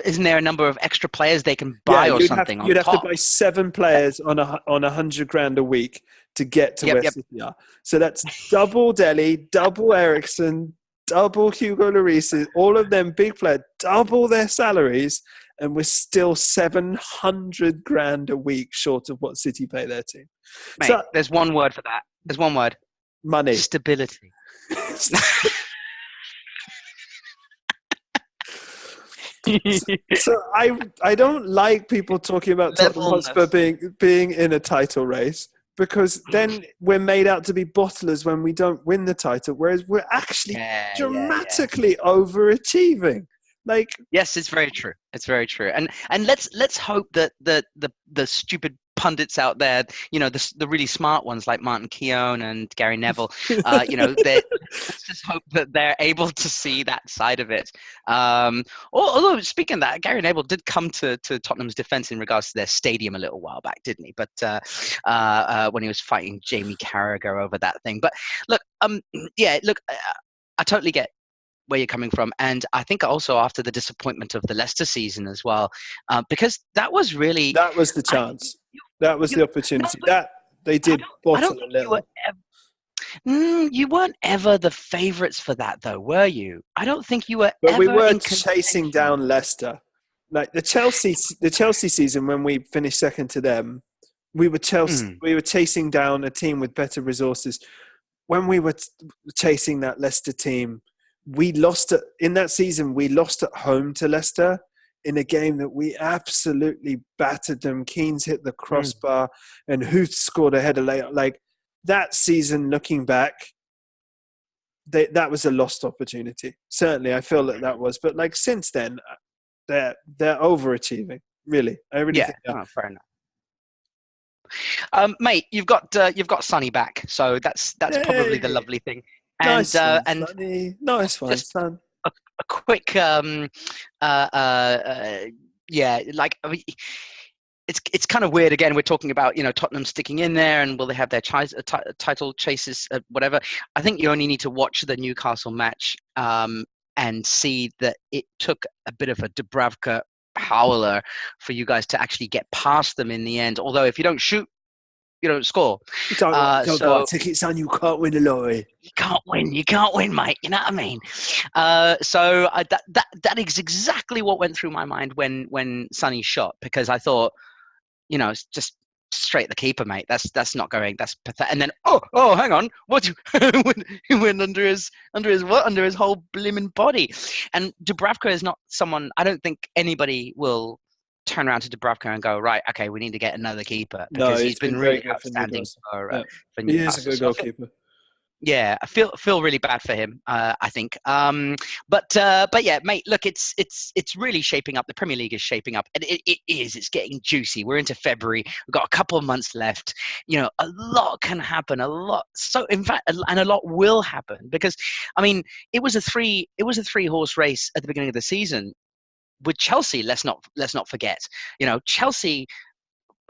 Isn't there a number of extra players they can buy or something? You'd have to buy 7 players on 100 grand a week to get to where City are. So that's double Dele, double Eriksen, double Hugo Lloris, all of them big players, double their salaries, and we're still 700 grand a week short of what City pay their team. Mate, so, there's one word for that. There's one word. Money. Stability. So I don't like people talking about Tottenham Hotspur being in a title race, because then we're made out to be bottlers when we don't win the title, whereas we're actually dramatically overachieving. Like, yes, it's very true. It's very true. And let's hope that the stupid pundits out there, the really smart ones like Martin Keown and Gary Neville, let's just hope that they're able to see that side of it. Although speaking of that, Gary Neville did come to Tottenham's defense in regards to their stadium a little while back, didn't he? But when he was fighting Jamie Carragher over that thing. But look, I totally get where you're coming from, and I think also after the disappointment of the Leicester season as well, because that was the chance. That was the opportunity. That they did bottle a little. You weren't ever the favourites for that, though, were you? I don't think you were. But we were chasing down Leicester, like the Chelsea season when we finished second to them. We were We were chasing down a team with better resources. When we were chasing that Leicester team, we lost in that season. We lost at home to Leicester in a game that we absolutely battered them. Keane's hit the crossbar and Huth scored a header later. Like, that season, looking back, that was a lost opportunity. Certainly, I feel that was. But like since then, they're overachieving. Really, I really think that. Fair enough. Mate, you've got Sonny back, so that's probably the lovely thing. And nice one, son. A quick, it's kind of weird. Again, we're talking about Tottenham sticking in there, and will they have their title chases, whatever. I think you only need to watch the Newcastle match and see that it took a bit of a Dubravka howler for you guys to actually get past them in the end. Although if you don't shoot, you don't score. You don't buy tickets and you can't win a lottery. You can't win, mate. You know what I mean? That is exactly what went through my mind when Sonny shot, because I thought, it's just straight the keeper, mate. That's not going. That's pathetic. And then hang on, what? He went under his whole blimmin' body. And Dubravka is not someone. I don't think anybody will turn around to Dubravka and go, right, okay, we need to get another keeper, because he's been really outstanding for Newcastle. He is a good goalkeeper. Yeah, I feel really bad for him. I think, but yeah, mate. Look, it's really shaping up. The Premier League is shaping up, and it is. It's getting juicy. We're into February. We've got a couple of months left. A lot can happen. A lot. So in fact, and a lot will happen, because I mean, it was a 3-horse race at the beginning of the season with Chelsea. Let's not forget. Chelsea,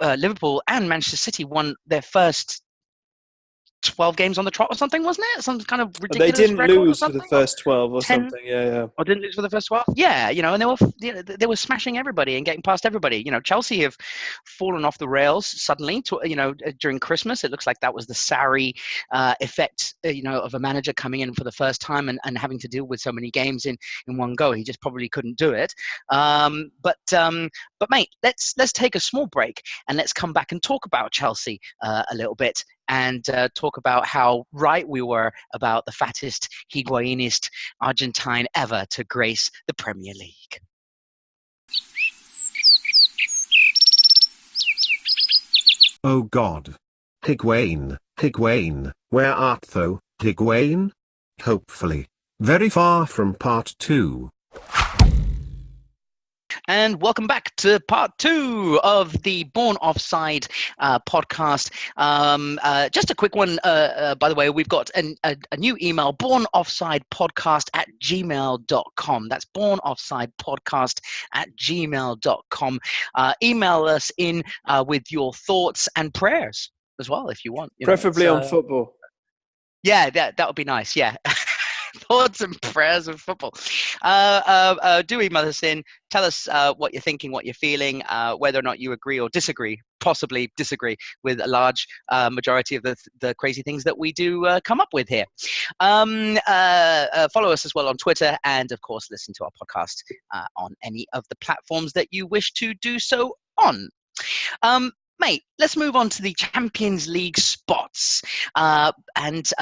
Liverpool, and Manchester City won their first 12 games on the trot or something, wasn't it? Some kind of ridiculous They didn't record lose or for the something? first 12 or 10, something. Yeah. or didn't lose for the first 12? Yeah, and they were smashing everybody and getting past everybody. Chelsea have fallen off the rails suddenly. During Christmas, it looks like that was the Sarri effect, of a manager coming in for the first time and having to deal with so many games in one go. He just probably couldn't do it. But mate, let's take a small break and let's come back and talk about Chelsea a little bit, and talk about how right we were about the fattest, Higuainist Argentine ever to grace the Premier League. Oh God. Higuain, where art thou, Higuain? Hopefully. Very far from part 2. And welcome back to part 2 of the Born Offside podcast. Just a quick one, by the way, we've got a new email, bornoffsidepodcast@gmail.com. That's bornoffsidepodcast@gmail.com. Email us in with your thoughts and prayers as well, if you want. Preferably on football. Yeah, that would be nice, yeah. Thoughts and prayers of football. Do email us in. Tell us what you're thinking, what you're feeling, whether or not you agree or disagree, possibly disagree with a large majority of the crazy things that we do come up with here. Follow us as well on Twitter, and of course, listen to our podcast on any of the platforms that you wish to do so on. Mate, let's move on to the Champions League spots. And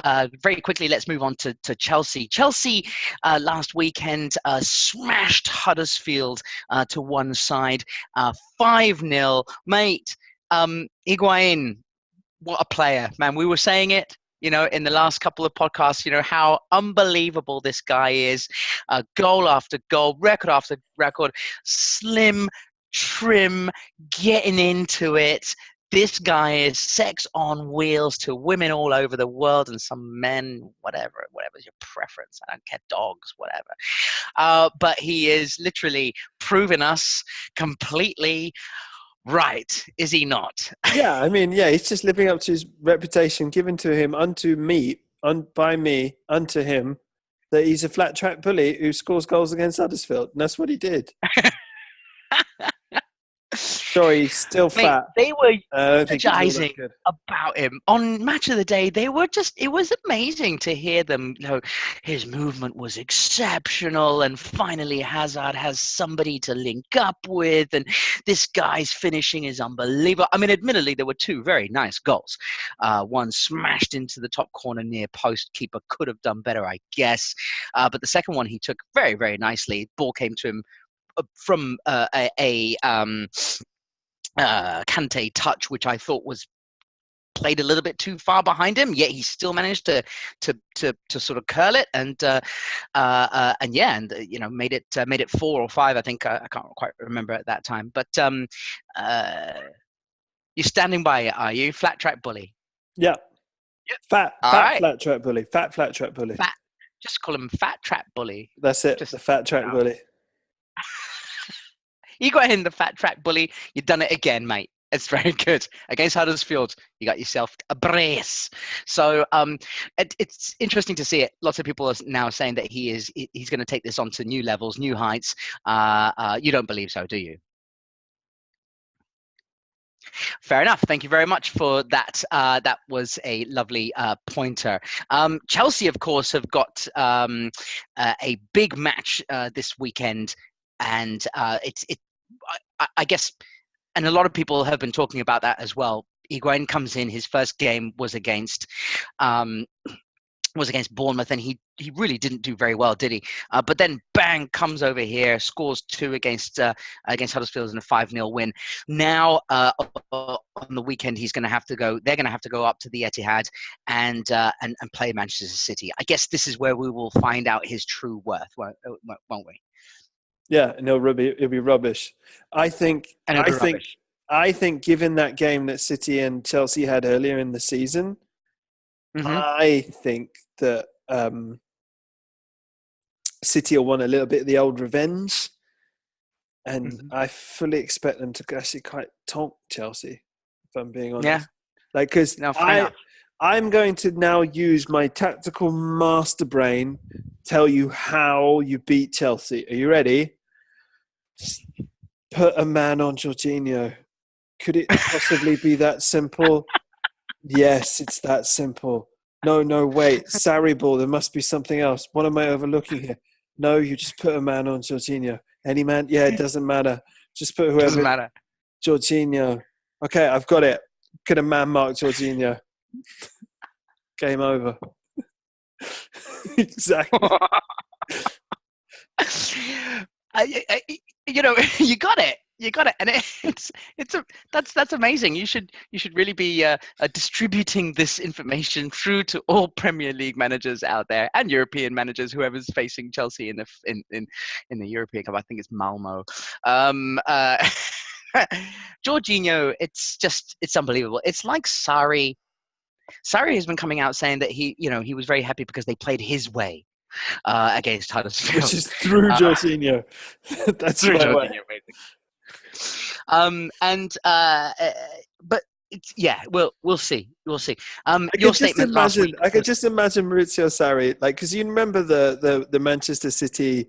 very quickly, let's move on to Chelsea. Chelsea last weekend smashed Huddersfield to one side, 5-0. Mate, Higuain, what a player, man. We were saying it, in the last couple of podcasts, how unbelievable this guy is. Goal after goal, record after record, slim, trim, getting into it. This guy is sex on wheels to women all over the world, and some men, whatever's your preference. I don't care, dogs, whatever. But he is literally proving us completely right, is he not? Yeah, I mean, yeah, he's just living up to his reputation given to him by me, unto him, that he's a flat track bully who scores goals against Huddersfield. And that's what he did. Sorry, he's still fat. They were energizing about him on Match of the Day. It was amazing to hear them. His movement was exceptional, and finally Hazard has somebody to link up with, and this guy's finishing is unbelievable. I mean, admittedly, there were two very nice goals. One smashed into the top corner near post. Keeper could have done better, I guess. But the second one he took very, very nicely. Ball came to him from Kante touch, which I thought was played a little bit too far behind him, yet he still managed to sort of curl it and made it 4 or 5. I think I can't quite remember at that time. But you're standing by it, are you? Flat track bully. Yeah. Yep. Fat right. Flat track bully. Fat flat track bully. Just call him fat track bully. That's it. The fat track bully. You got him, the fat track bully. You've done it again, mate. It's very good. Against Huddersfield, you got yourself a brace. So it's interesting to see it. Lots of people are now saying that he's going to take this on to new levels, new heights. You don't believe so, do you? Fair enough. Thank you very much for that. That was a lovely pointer. Chelsea, of course, have got a big match this weekend, and I guess, and a lot of people have been talking about that as well. Higuain comes in. His first game was against Bournemouth, and he really didn't do very well, did he? But then, bang, comes over here, scores 2 against Huddersfield in a 5-0 win. Now, on the weekend, they're going to have to go up to the Etihad and play Manchester City. I guess this is where we will find out his true worth, won't we? Yeah, no, it'll be rubbish. I think given that game that City and Chelsea had earlier in the season, I think that City will want a little bit of the old revenge, and I fully expect them to actually quite tonk Chelsea, if I'm being honest. Yeah. Because I'm going to now use my tactical master brain, tell you how you beat Chelsea. Are you ready? Just put a man on Jorginho. Could it possibly be that simple? Yes, it's that simple. No, wait. Sarri ball. There must be something else. What am I overlooking here? No, you just put a man on Jorginho. Any man? Yeah, it doesn't matter. Just put whoever. Doesn't matter. Jorginho. Okay, I've got it. Could a man mark Jorginho? Game over. Exactly. You got it. You got it, and that's amazing. You should really be distributing this information through to all Premier League managers out there and European managers, whoever's facing Chelsea in the European Cup. I think it's Malmo. Jorginho, it's unbelievable. It's like Sarri. Sarri has been coming out saying that he was very happy because they played his way against Huddersfield, which is through Jorginho. That's through Jorginho, basically. But we'll see. Your statement last week. I could just imagine Maurizio Sarri, like, because you remember the Manchester City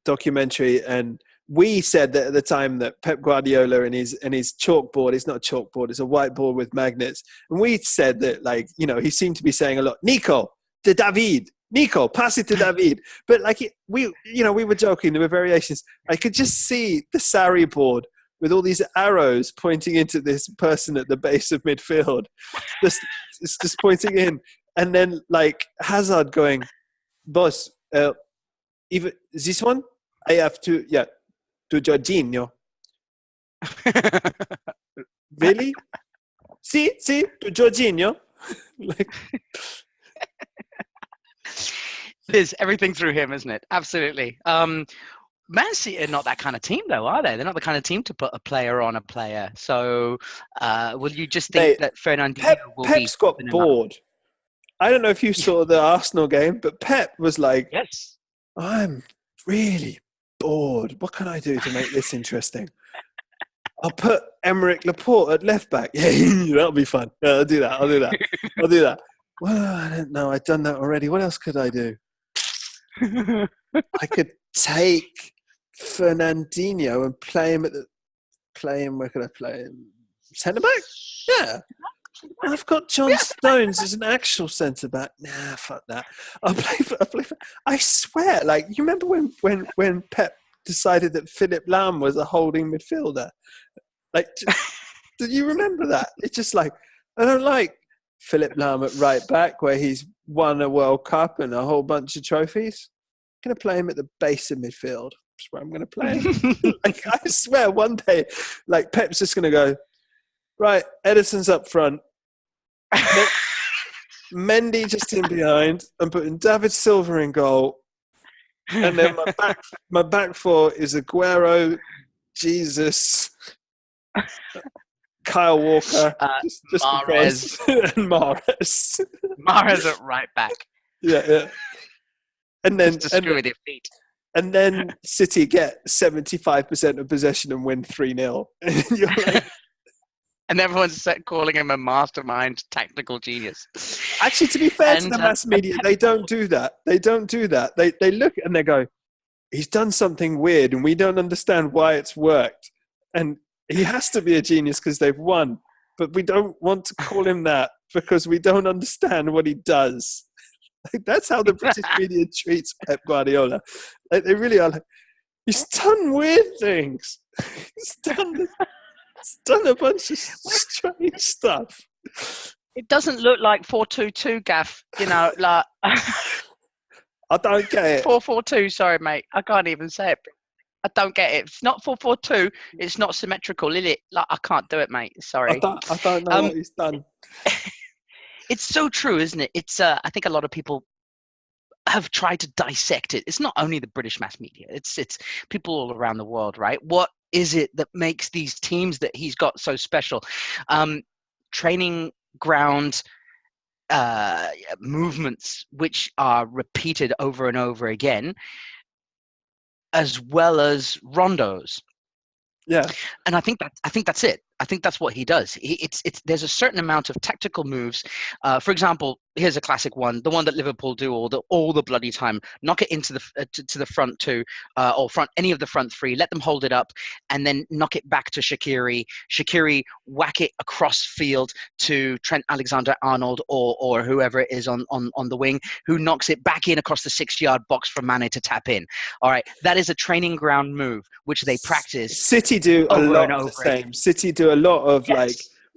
documentary, and we said that at the time that Pep Guardiola and his chalkboard, it's not a chalkboard, it's a whiteboard with magnets, and we said that, like, he seemed to be saying a lot, Nico to David. Nico, pass it to David. But we were joking. There were variations. I could just see the Sarri board with all these arrows pointing into this person at the base of midfield. It's just pointing in. And then, like, Hazard going, boss, even this one, I have to Jorginho. Really? See, to Jorginho. Like... It is everything through him, isn't it? Absolutely. Man City are not that kind of team, though, are they? They're not the kind of team to put a player on a player. So, will you just think that Fernandinho will be... Pep's got bored. I don't know if you saw the Arsenal game, but Pep was like, "Yes, I'm really bored. What can I do to make this interesting? I'll put Emerick Laporte at left back. Yeah, that'll be fun. Yeah, I'll do that. Well, I don't know. I've done that already. What else could I do? I could take Fernandinho and play him where could I play him? Centre back? Yeah. I've got John Stones as an actual centre back. Nah, fuck that. I'll play for I swear, like, you remember when Pep decided that Philip Lahm was a holding midfielder? Like, do you remember that? It's just like, I don't like Philip Lahm at right back, where he's won a World Cup and a whole bunch of trophies. I'm going to play him at the base of midfield. That's where I'm going to play him. Like, I swear one day, like, Pep's just going to go, right, Ederson's up front. Mendy just in behind. I'm putting David Silva in goal. And then my back four is Aguero, Jesus, Kyle Walker, just Mahrez. And Mahrez. Mahrez at right back. Yeah. And then just to screw with your feet. And then City get 75% of possession and win 3-0. And you're like, and everyone's calling him a mastermind tactical genius. Actually, to be fair to the mass media, they don't do that. They look and they go, he's done something weird and we don't understand why it's worked. And he has to be a genius because they've won. But we don't want to call him that because we don't understand what he does. Like, that's how the British media treats Pep Guardiola. Like, they really are like, he's done weird things. He's done a bunch of strange stuff. It doesn't look like 4-2-2, Gaff. Like I don't get it. 4-4-2. Sorry, mate. I can't even say it. I don't get it. It's not 4-4-2. It's not symmetrical, is it? Like, I can't do it, mate. Sorry. I don't know what he's done. It's so true, isn't it? It's. I think a lot of people have tried to dissect it. It's not only the British mass media. It's people all around the world, right? What is it that makes these teams that he's got so special? Training ground movements which are repeated over and over again, as well as rondos. Yeah. And I think that's it. I think that's what he does. There's a certain amount of tactical moves. For example, here's a classic one, the one that Liverpool do all the bloody time. Knock it into the to the front two, or front any of the front three. Let them hold it up, and then knock it back to Shaqiri. Shaqiri whack it across field to Trent Alexander-Arnold or whoever it is on the wing, who knocks it back in across the 6-yard box for Mane to tap in. All right, that is a training ground move which they practice. City do a lot of the same. City do a lot of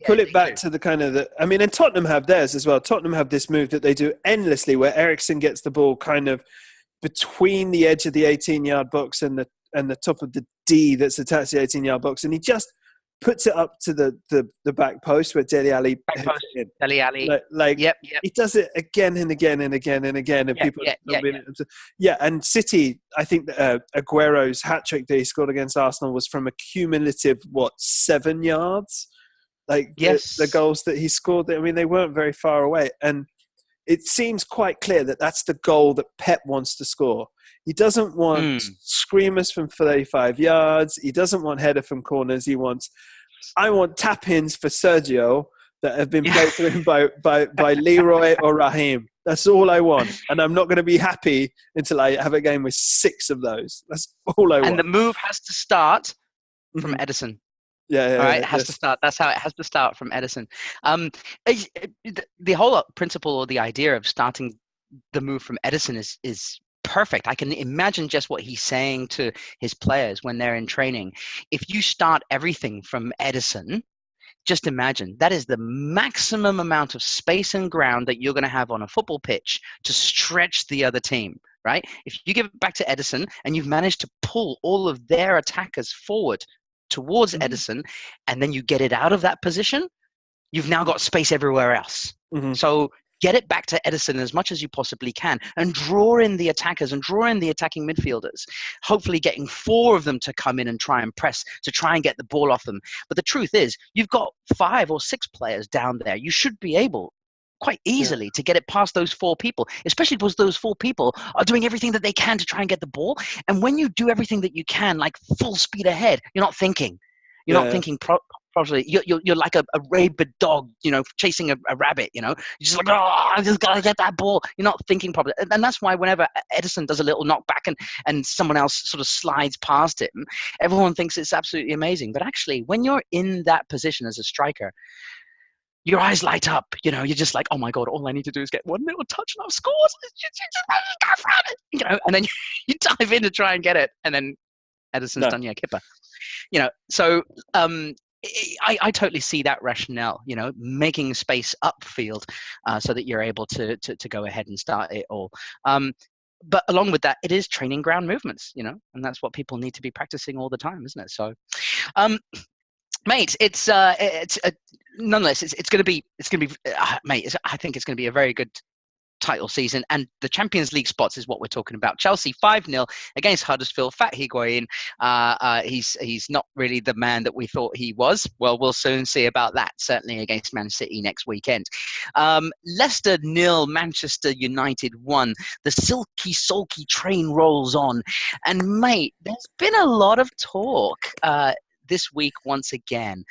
pull it back to the kind of and Tottenham have theirs as well. Tottenham have this move that they do endlessly where Eriksen gets the ball kind of between the edge of the 18-yard box and the top of the D that's attached to the 18-yard box, and he just puts it up to the back post where Dele Alli hits it in. Dele Alli. Yep. He does it again and again and again and again, and and City, I think Aguero's hat-trick that he scored against Arsenal was from a cumulative 7 yards. The goals that he scored, they weren't very far away. And it seems quite clear that that's the goal that Pep wants to score. He doesn't want screamers from 35 yards. He doesn't want header from corners. I want tap-ins for Sergio that have been played to him by Leroy or Raheem. That's all I want. And I'm not going to be happy until I have a game with 6 of those. That's all I want. And the move has to start from Ederson. It has to start. That's how it has to start, from Ederson. The whole principle or the idea of starting the move from Ederson is perfect. I can imagine just what he's saying to his players when they're in training. If you start everything from Ederson, just imagine that is the maximum amount of space and ground that you're going to have on a football pitch to stretch the other team, right? If you give it back to Ederson and you've managed to pull all of their attackers forward towards Ederson, and then you get it out of that position, you've now got space everywhere else. So get it back to Ederson as much as you possibly can and draw in the attackers and draw in the attacking midfielders, hopefully getting 4 of them to come in and try and press, to try and get the ball off them. But the truth is, you've got 5 or 6 players down there. You should be able quite easily to get it past those 4 people, especially because those 4 people are doing everything that they can to try and get the ball. And when you do everything that you can, like full speed ahead, you're not thinking. You're not thinking properly. You're like a rabid dog, chasing a rabbit, You're just like, I just got to get that ball. You're not thinking properly. And that's why whenever Ederson does a little knockback and someone else sort of slides past him, everyone thinks it's absolutely amazing. But actually, when you're in that position as a striker, your eyes light up, you're just like, oh my God, all I need to do is get one little touch and I've scored. Go for it, and then you dive in to try and get it. And then Ederson's done your kipper, So I totally see that rationale, making space upfield so that you're able to go ahead and start it all. But along with that, it is training ground movements, and that's what people need to be practicing all the time, isn't it? So, mate, it's nonetheless, it's going to be, mate, I think it's going to be a very good title season, and the Champions League spots is what we're talking about. Chelsea 5-0 against Huddersfield. Fat Higuain, he's not really the man that we thought he was. Well, we'll soon see about that, certainly against Man City next weekend. Leicester 0, Manchester United 1. The silky, sulky train rolls on. And mate, there's been a lot of talk this week once again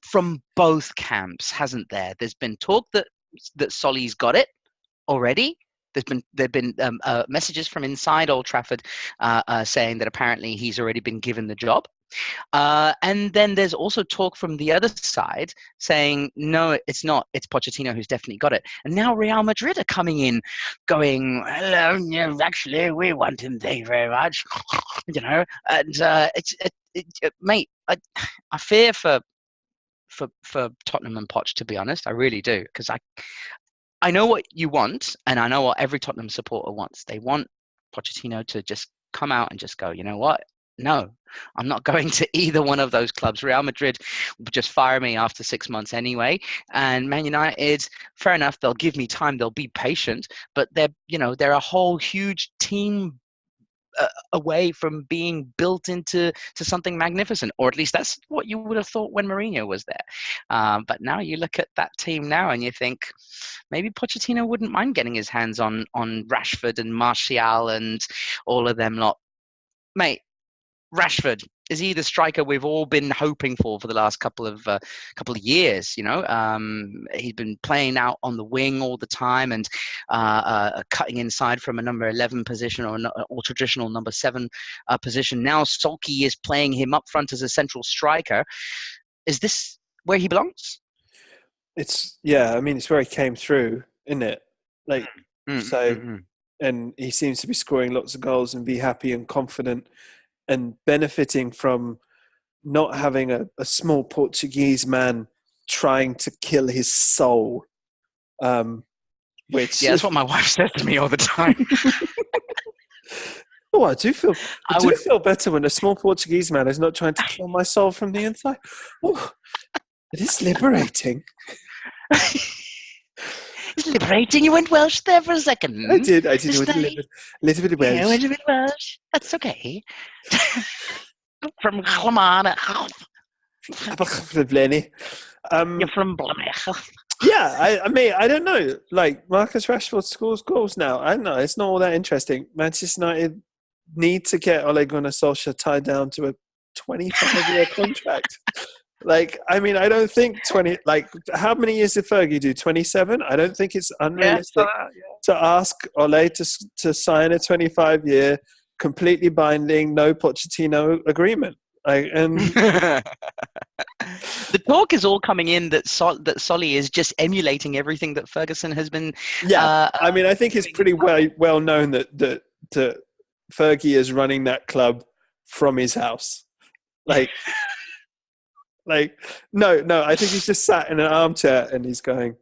from both camps, hasn't there? There's been talk that Solly's got it already. There've been messages from inside Old Trafford saying that apparently he's already been given the job. And then there's also talk from the other side saying, no, it's not. It's Pochettino who's definitely got it. And now Real Madrid are coming in going, hello, actually, we want him, thank you very much. And mate, I fear for Tottenham and Poch, to be honest. I really do, because I know what you want, and I know what every Tottenham supporter wants. They want Pochettino to just come out and just go, you know what? No, I'm not going to either one of those clubs. Real Madrid will just fire me after 6 months anyway. And Man United, fair enough, they'll give me time. They'll be patient, but they're a whole huge team away from being built into something magnificent, or at least that's what you would have thought when Mourinho was there. But now you look at that team now and you think maybe Pochettino wouldn't mind getting his hands on Rashford and Martial and all of them lot. Mate, Rashford, is he the striker we've all been hoping for the last couple of years? He's been playing out on the wing all the time and cutting inside from a number 11 position or traditional number 7 position. Now Solskjaer is playing him up front as a central striker. Is this where he belongs? It's it's where he came through, isn't it? And he seems to be scoring lots of goals and be happy and confident and benefiting from not having a small Portuguese man trying to kill his soul. That's what my wife says to me all the time. Oh, I do feel better when a small Portuguese man is not trying to kill my soul from the inside. Oh, it is liberating. It's liberating. You went Welsh there for a second. I did. With a little bit of Welsh. Yeah, a little bit Welsh. That's okay. From Glamana. You're from Blamech. Yeah, I mean, I don't know. Like, Marcus Rashford scores goals now. I don't know. It's not all that interesting. Manchester United need to get Ole Gunnar Solskjaer tied down to a 25-year contract. Like, I mean, I don't think 20. Like, how many years did Fergie do? 27. I don't think it's unrealistic to ask Ole to sign a 25-year, completely binding, no Pochettino agreement. The talk is all coming in that Solly is just emulating everything that Ferguson has been. Yeah, I mean, I think it's pretty well known that Fergie is running that club from his house. No, I think he's just sat in an armchair and he's going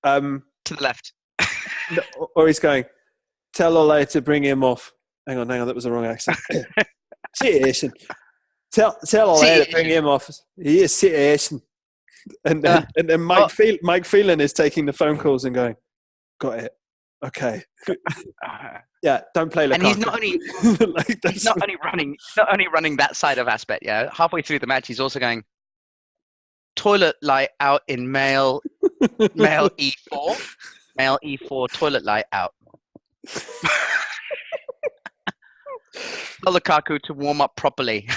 to the left, or he's going, tell Ole to bring him off. Hang on, that was the wrong accent. Situation. Tell Ole to bring him off. He is situation. And then Mike Phelan is taking the phone calls and going, got it. Okay. Yeah, don't play Lukaku. And he's not only running that side of aspect. Yeah, halfway through the match, he's also going toilet light out in male E4, male E4 toilet light out. Tell Lukaku to warm up properly.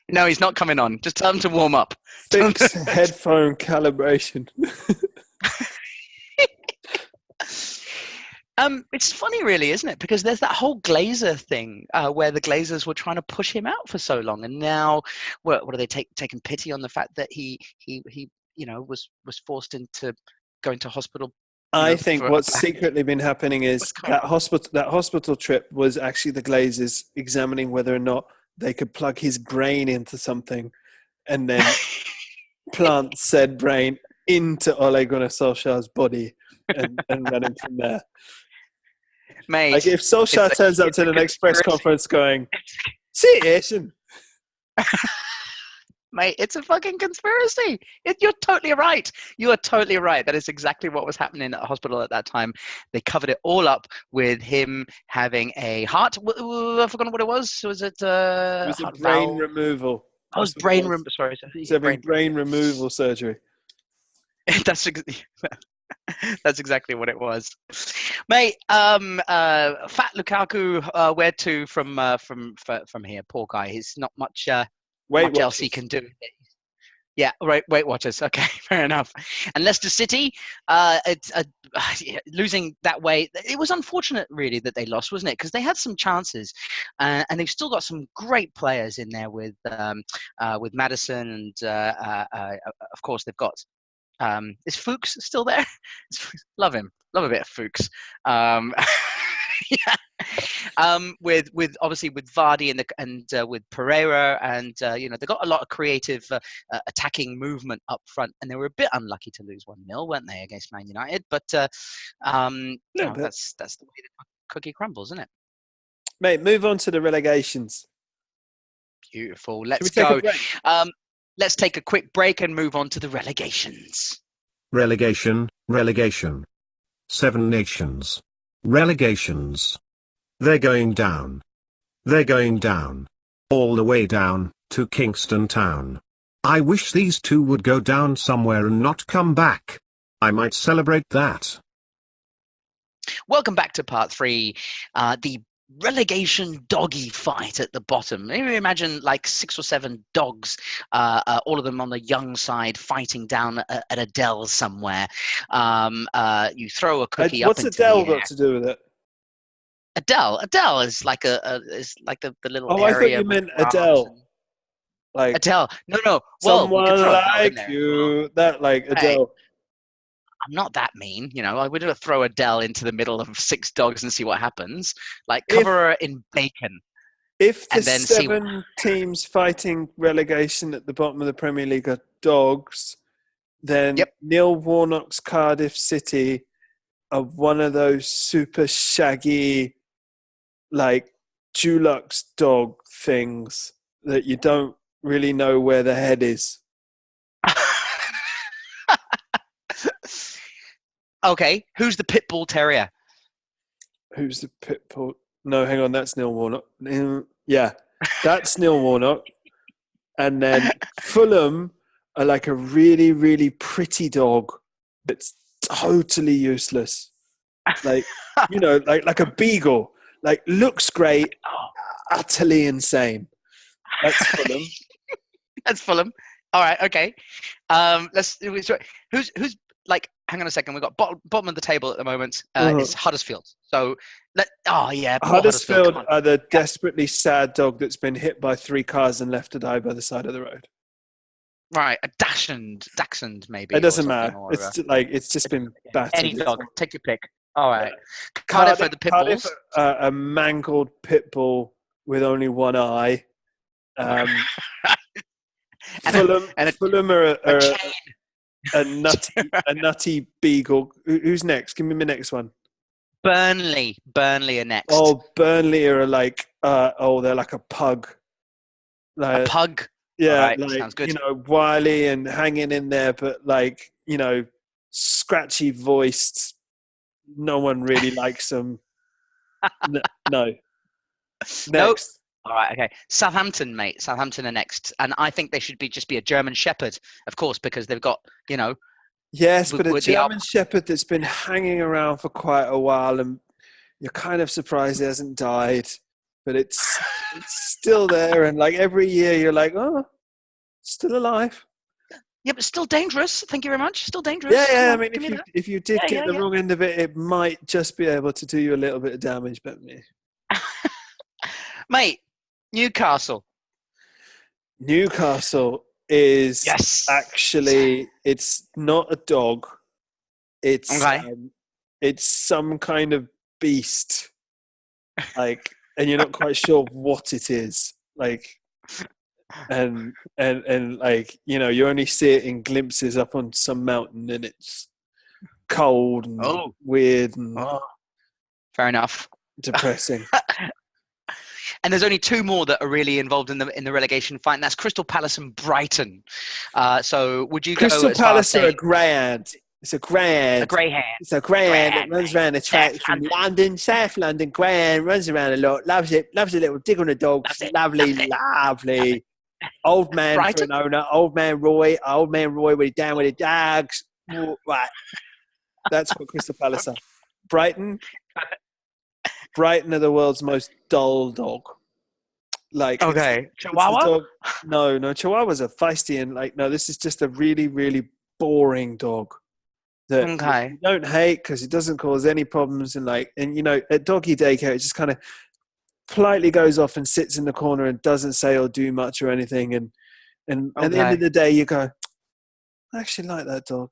No, he's not coming on. Just tell him to warm up. Fix headphone calibration. It's funny, really, isn't it? Because there's that whole Glazer thing where the Glazers were trying to push him out for so long, and now, what are they taking pity on the fact that he was forced into going to hospital? I think what's secretly been happening is that hospital trip was actually the Glazers examining whether or not they could plug his brain into something, and then plant said brain into Ole Gunnar Solskjaer's body and run him from there. Mate, like if Solskjaer turns up to the next press conference going, situation. Mate, it's a fucking conspiracy. You're totally right. You are totally right. That is exactly what was happening at the hospital at that time. They covered it all up with him having a heart. I've forgotten what it was. Was it? It was a brain removal. Oh, it was brain removal. Sorry. He's having brain removal surgery. That's exactly what it was, mate. Fat Lukaku, where to from here? Poor guy. He's not much. What else he can do? Yeah, right. Weight Watchers. Okay, fair enough. And Leicester City, losing that way. It was unfortunate, really, that they lost, wasn't it? Because they had some chances, and they've still got some great players in there with Maddison, and of course they've got. Is Fuchs still there? Love him. Love a bit of Fuchs. Yeah. With obviously with Vardy and with Pereira, and they got a lot of creative attacking movement up front, and they were a bit unlucky to lose 1-0, weren't they, against Man United? But that's the way the cookie crumbles, isn't it? Mate, move on to the relegations. Beautiful. Let's go. Let's take a quick break and move on to the relegations. Relegation. 7 nations. Relegations. They're going down. They're going down. All the way down, to Kingston Town. I wish these two would go down somewhere and not come back. I might celebrate that. Welcome back to part 3. The relegation doggy fight at the bottom. Maybe imagine like 6 or 7 dogs, all of them on the young side, fighting down at a dell somewhere. You throw a cookie up What's into Adele the air. got to do with it? Adele is like is like the little Oh, I thought area. you with meant grass Adele. Like Adele. No. Well, we someone could throw Adele in like there. you. That like Hey, Adele. I'm not that mean, you know. I would throw Adele into the middle of 6 dogs and see what happens. Like If- cover her in bacon. If the And then see- 7 teams fighting relegation at the bottom of the Premier League are dogs, then Yep. Neil Warnock's Cardiff City are one of those super shaggy, like Dulux dog things that you don't really know where the head is. Okay, who's the pit bull terrier? Who's the pit bull? No, hang on, that's Neil Warnock. Yeah, that's Neil Warnock. And then Fulham are like a really, really pretty dog that's totally useless. Like, you know, like a beagle. Like, looks great, utterly insane. That's Fulham. That's Fulham. All right, okay. Who's like? Hang on a second. We've got bottom of the table at the moment. It's Huddersfield. So Huddersfield are the desperately sad dog that's been hit by 3 cars and left to die by the side of the road. Right, a Dachshund maybe. It doesn't matter. It's just been battered. Any dog, take your pick. All right. Yeah. Cardiff are the pit bulls. A mangled pit bull with only one eye. Fulham are a nutty beagle. Who's next? Give me my next one. Burnley are next. Oh, Burnley are like they're like a pug. Like, a pug. Yeah, right, like, sounds good. You know, wily and hanging in there, but like, you know, scratchy voiced. No one really likes them. No. Next. Nope. All right, okay. Southampton, mate. Southampton are next, and I think they should just be a German Shepherd, of course, because they've got, you know. Yes, but a German Shepherd that's been hanging around for quite a while, and you're kind of surprised it hasn't died, but it's still there, and like every year you're like, oh, still alive. Yeah, but still dangerous. Thank you very much. Still dangerous. Yeah. I mean, if you did get the wrong end of it, it might just be able to do you a little bit of damage, but mate. Newcastle is actually, it's not a dog. It's it's some kind of beast, like, and you're not quite sure what it is, like, and like, you know, you only see it in glimpses up on some mountain, and it's cold and weird and fair enough, depressing. And there's only 2 more that are really involved in the relegation fight, and that's Crystal Palace and Brighton. So would you Crystal Palace are a greyhound. It's a greyhound. A greyhound. It's a greyhound that runs around the track from London, South London. Greyhound runs around a lot. Loves it. Loves a little dig on the dogs. Lovely. Old man Brighton? for an owner. Old man Roy with it down with the dogs. Right. That's what Crystal Palace are. Brighton are the world's most dull dog. Like, Chihuahua? Dog. No, Chihuahuas are feisty, and like, no, this is just a really, really boring dog that you don't hate because it doesn't cause any problems. And like, and you know, at doggy daycare, it just kind of politely goes off and sits in the corner and doesn't say or do much or anything. And at the end of the day, you go, I actually like that dog.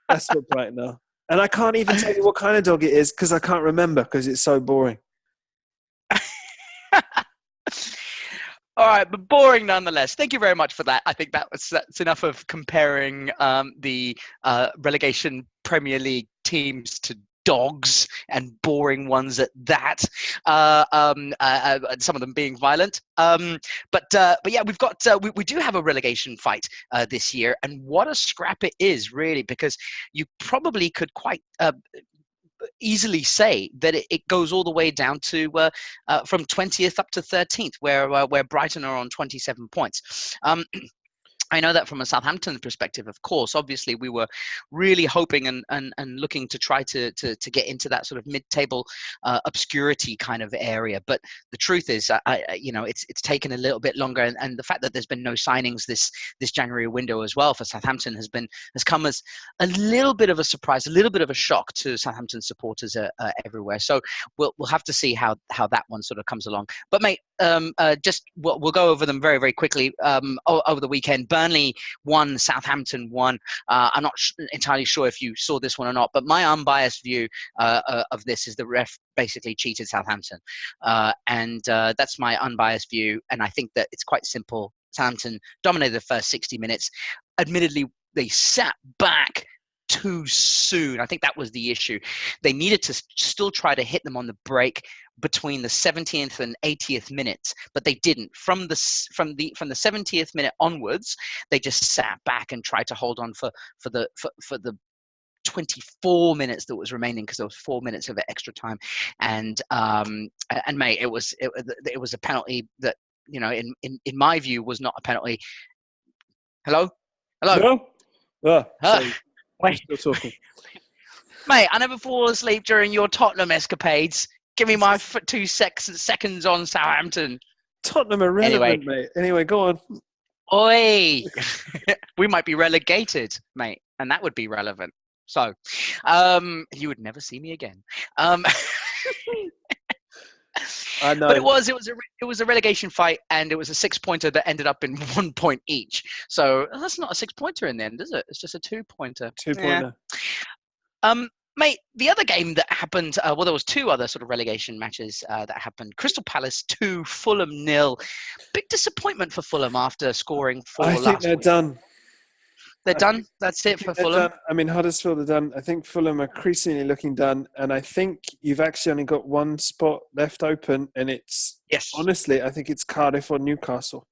That's what Brighton are. And I can't even tell you what kind of dog it is because I can't remember because it's so boring. All right, but boring nonetheless. Thank you very much for that. I think that's enough of comparing the relegation Premier League teams to dogs, and boring ones at that. Some of them being violent. But yeah, we've got we do have a relegation fight this year, and what a scrap it is, really, because you probably could quite easily say that it goes all the way down to from 20th up to 13th, where Brighton are on 27 points. I know that from a Southampton perspective, of course, obviously we were really hoping and looking to try to get into that sort of mid-table obscurity kind of area. But the truth is, it's taken a little bit longer, and the fact that there's been no signings this January window as well for Southampton has come as a little bit of a surprise, a little bit of a shock to Southampton supporters everywhere. So we'll have to see how that one sort of comes along. But mate, we'll go over them very, very quickly. Over the weekend, Burnley won, Southampton won. I'm not entirely sure if you saw this one or not, but my unbiased view of this is the ref basically cheated Southampton. And that's my unbiased view. And I think that it's quite simple. Southampton dominated the first 60 minutes. Admittedly, they sat back too soon. I think that was the issue. They needed to still try to hit them on the break between the 70th and 80th minutes, but they didn't. From the 70th minute onwards, they just sat back and tried to hold on for the 24 minutes that was remaining, because there was 4 minutes of extra time. And mate, it was a penalty that, in my view, was not a penalty. Hello. Sorry. Wait. Still talking. Mate, I never fall asleep during your Tottenham escapades. Give me my 2 seconds on Southampton. Tottenham are relevant, mate. Anyway, go on. Oi! We might be relegated, mate, and that would be relevant. So, you would never see me again. I know. But it was a relegation fight, and it was a 6-pointer that ended up in 1 point each. So that's not a 6-pointer in the end, is it? It's just a 2-pointer. 2-pointer. Yeah. Mate, the other game that happened, there was 2 other sort of relegation matches that happened. Crystal Palace 2, Fulham 0. Big disappointment for Fulham after scoring 4 last week. I think they're done. They're done? That's it for Fulham? Done. I mean, Huddersfield are done. I think Fulham are increasingly looking done. And I think you've actually only got one spot left open. And it's, honestly, I think it's Cardiff or Newcastle.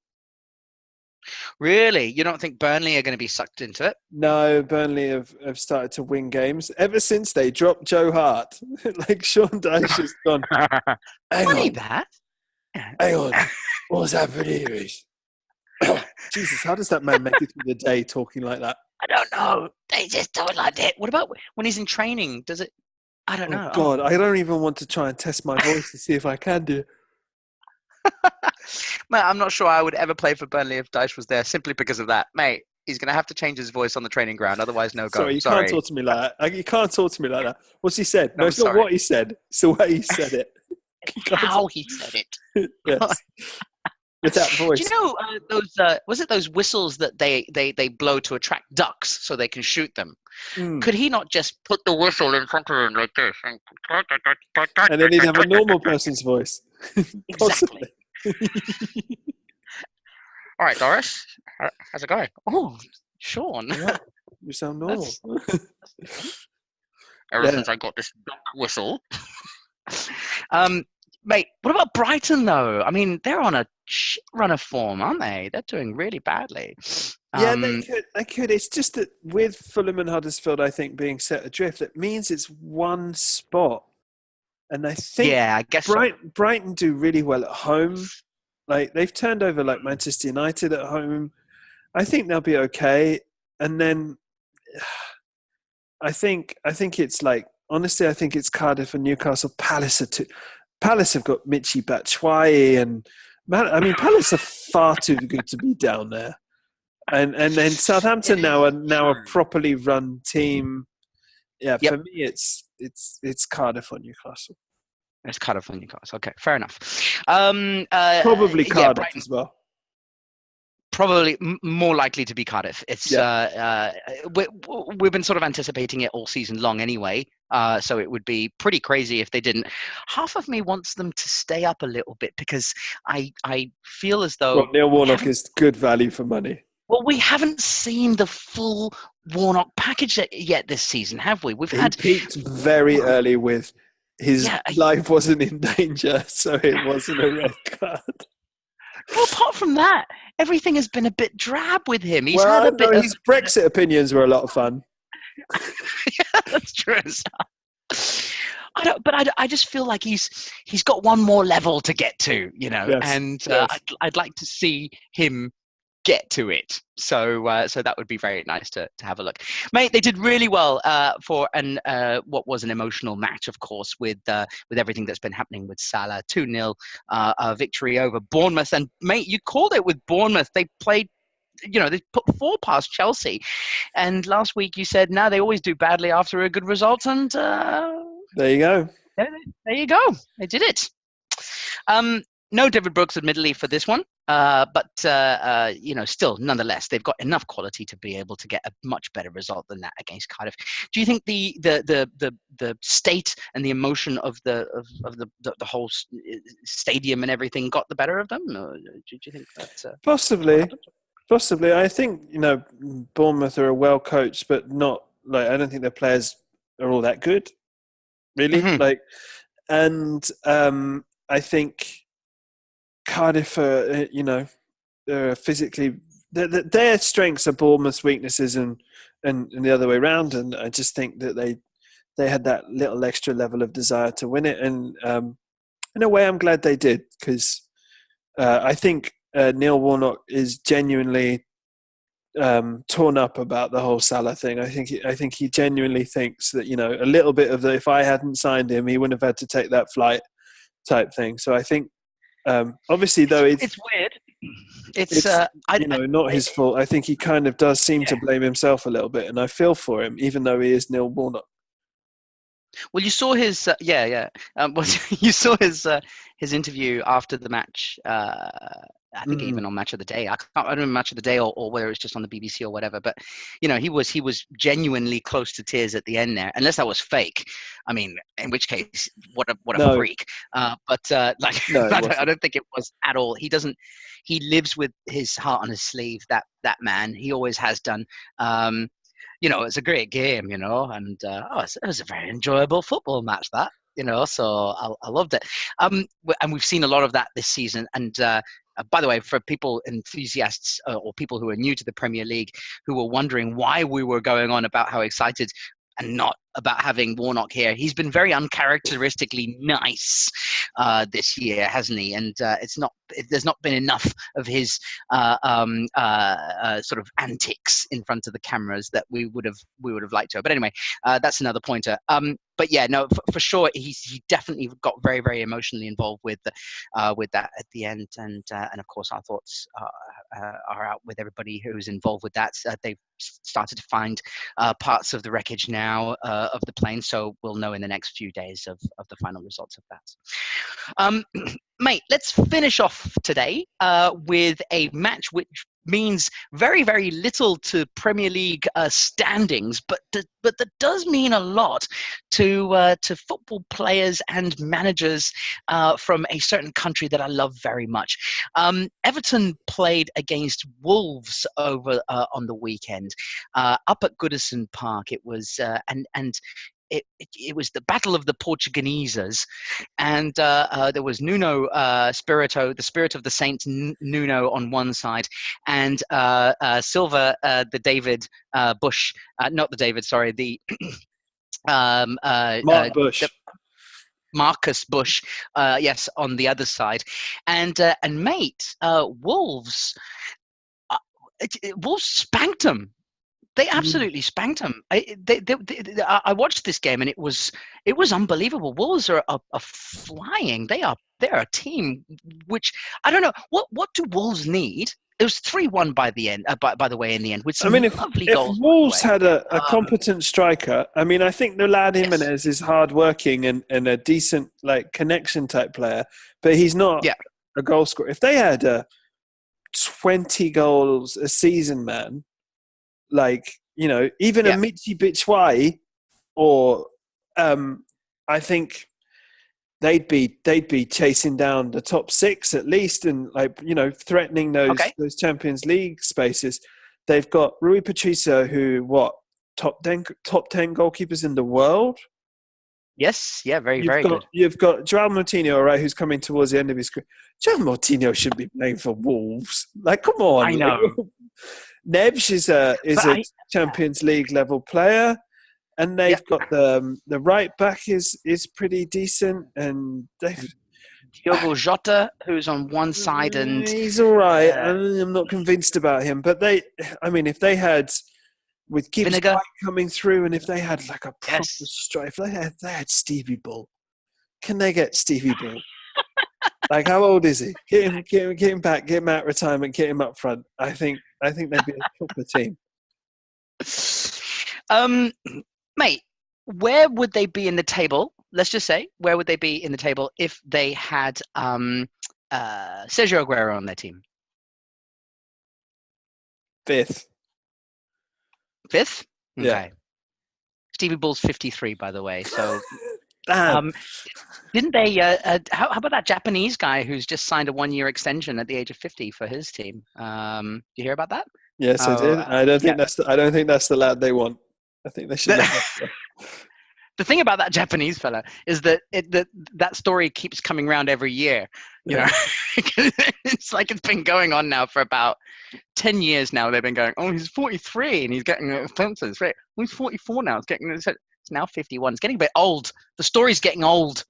Really? You don't think Burnley are going to be sucked into it? No, Burnley have started to win games. Ever since they dropped Joe Hart, like Sean Dyche has gone, Funny that. Hang on. What's happening here? Jesus, how does that man make it through the day talking like that? I don't know. They just do it like that. What about when he's in training? Does it? I don't know. God, I don't even want to try and test my voice to see if I can do. Mate, I'm not sure I would ever play for Burnley if Dyche was there, simply because of that. Mate, he's going to have to change his voice on the training ground, otherwise no go. Sorry, you can't talk to me like that. You can't talk to me like that. What's he said? No, it's not what he said. It's the way he said it. How he said it. Yes. With that voice. Do you know those whistles that they blow to attract ducks so they can shoot them? Could he not just put the whistle in front of him like this? And then he'd have a normal person's voice. Exactly. All right, Doris. How's it going? Oh, Sean. Yeah, you sound normal. Ever since I got this duck whistle. Mate, what about Brighton, though? I mean, they're on a shit run of form, aren't they? They're doing really badly. Yeah, they could. It's just that with Fulham and Huddersfield, I think, being set adrift, it means it's one spot. And I think I guess Brighton do really well at home. Like, they've turned over like Manchester United at home. I think they'll be okay. And then I think it's like, honestly, I think it's Cardiff and Newcastle. Palace have got Michy Batshuayi, and Palace are far too good to be down there. And then Southampton now are a properly run team. Yeah, for me it's Cardiff or Newcastle. It's Cardiff or Newcastle. Okay, fair enough. Probably Cardiff as well. Probably more likely to be Cardiff. It's we've been sort of anticipating it all season long anyway. So it would be pretty crazy if they didn't. Half of me wants them to stay up a little bit, because I feel as though Neil Warnock is good value for money. Well, we haven't seen the full Warnock package yet this season, have we? He peaked very early with his life wasn't in danger, so it wasn't a red card. Well, apart from that, everything has been a bit drab with him. His Brexit opinions were a lot of fun. Yeah, that's true. I just feel like he's got one more level to get to, you know. Yes, and I'd like to see him get to it. So so that would be very nice to have a look. Mate, they did really well for what was an emotional match, of course, with everything that's been happening with Salah. 2-0 victory over Bournemouth. And mate, you called it with Bournemouth. They played, they put 4 past Chelsea. And last week you said, they always do badly after a good result. And there you go. There you go. They did it. No David Brooks, admittedly, for this one. But still, nonetheless, they've got enough quality to be able to get a much better result than that against Cardiff. Do you think the state and the emotion of the whole stadium and everything got the better of them? Or do you think that Possibly. I think Bournemouth are well coached, but not I don't think their players are all that good, really. Mm-hmm. I think Cardiff are, physically, their strengths are Bournemouth's weaknesses, and the other way around. And I just think that they had that little extra level of desire to win it. And in a way, I'm glad they did, because I think Neil Warnock is genuinely torn up about the whole Salah thing. I think he genuinely thinks that a little bit of if I hadn't signed him, he wouldn't have had to take that flight type thing. So I think obviously though it's weird. It's not his fault. I think he kind of does seem to blame himself a little bit, and I feel for him, even though he is Neil Warnock. Well, you saw his you saw his interview after the match. I think even on Match of the Day. I don't remember Match of the Day or whether it's just on the BBC or whatever. But he was genuinely close to tears at the end there, unless that was fake. I mean, in which case, what a freak. I don't think it was at all. He lives with his heart on his sleeve. That man, he always has done. It's a great game, and it was a very enjoyable football match, that, so I loved it. And we've seen a lot of that this season. And by the way, for people, enthusiasts or people who are new to the Premier League, who were wondering why we were going on about how excited and not about having Warnock here, he's been very uncharacteristically nice this year, hasn't he? And there's not been enough of his sort of antics in front of the cameras that we would have liked to. But anyway, that's another pointer. But yeah, no, for sure, he definitely got very, very emotionally involved with that at the end, and of course our thoughts are out with everybody who's involved with that. They've started to find parts of the wreckage now of the plane, so we'll know in the next few days of the final results of that. Mate, let's finish off today with a match which means very, very little to Premier League standings, but that does mean a lot to football players and managers from a certain country that I love very much. Everton played against Wolves over on the weekend up at Goodison Park. It was it was the Battle of the Portugueses, and there was Nuno Spirito, the Spirit of the Saints, Nuno on one side, and Silva, the David Bush, not the David, sorry, the Mark Bush. Marcus Bush, yes, on the other side, and mate, Wolves spanked them. They absolutely spanked them. I watched this game and it was unbelievable. Wolves are flying. They are a team which I don't know what do Wolves need. It was 3-1 by the end. By the way, in the end, with some lovely goals. If Wolves had a competent striker, I mean, I think the lad Jimenez is hardworking and a decent connection type player, but he's not a goal scorer. If they had a 20 goals a season man, even a Michy Batshuayi, or I think they'd be chasing down the top 6 at least, and threatening those Champions League spaces. They've got Rui Patricio, who top 10 goalkeepers in the world. Yes, very good. You've got João Moutinho, right, who's coming towards the end of his career. João Moutinho should be playing for Wolves. Come on. I know. Neves is a Champions League level player, and they've got the right back is pretty decent, and Diogo Jota, who's on one side, and he's all right. I'm not convinced about him, but if they had with Gibbs White coming through, and if they had like a proper strike, if they had Stevie Bull, can they get Stevie Bull? Like, how old is he? Get him back, get him out of retirement, get him up front. I think they'd be a proper team. Mate, where would they be in the table? Let's just say, where would they be in the table if they had Sergio Aguero on their team? Fifth. Fifth? Okay. Yeah. Stevie Bull's 53, by the way. So, damn. Didn't they? How about that Japanese guy who's just signed a 1-year extension at the age of 50 for his team? You hear about that? Yes, I did. I don't think that's the lad they want. I think they should. The thing about that Japanese fella is that that story keeps coming around every year. You know, it's like it's been going on now for about 10 years now. They've been going, oh, he's 43 and he's getting offences. Right? Oh, he's 44 now. It's now 51. It's getting a bit old. The story's getting old.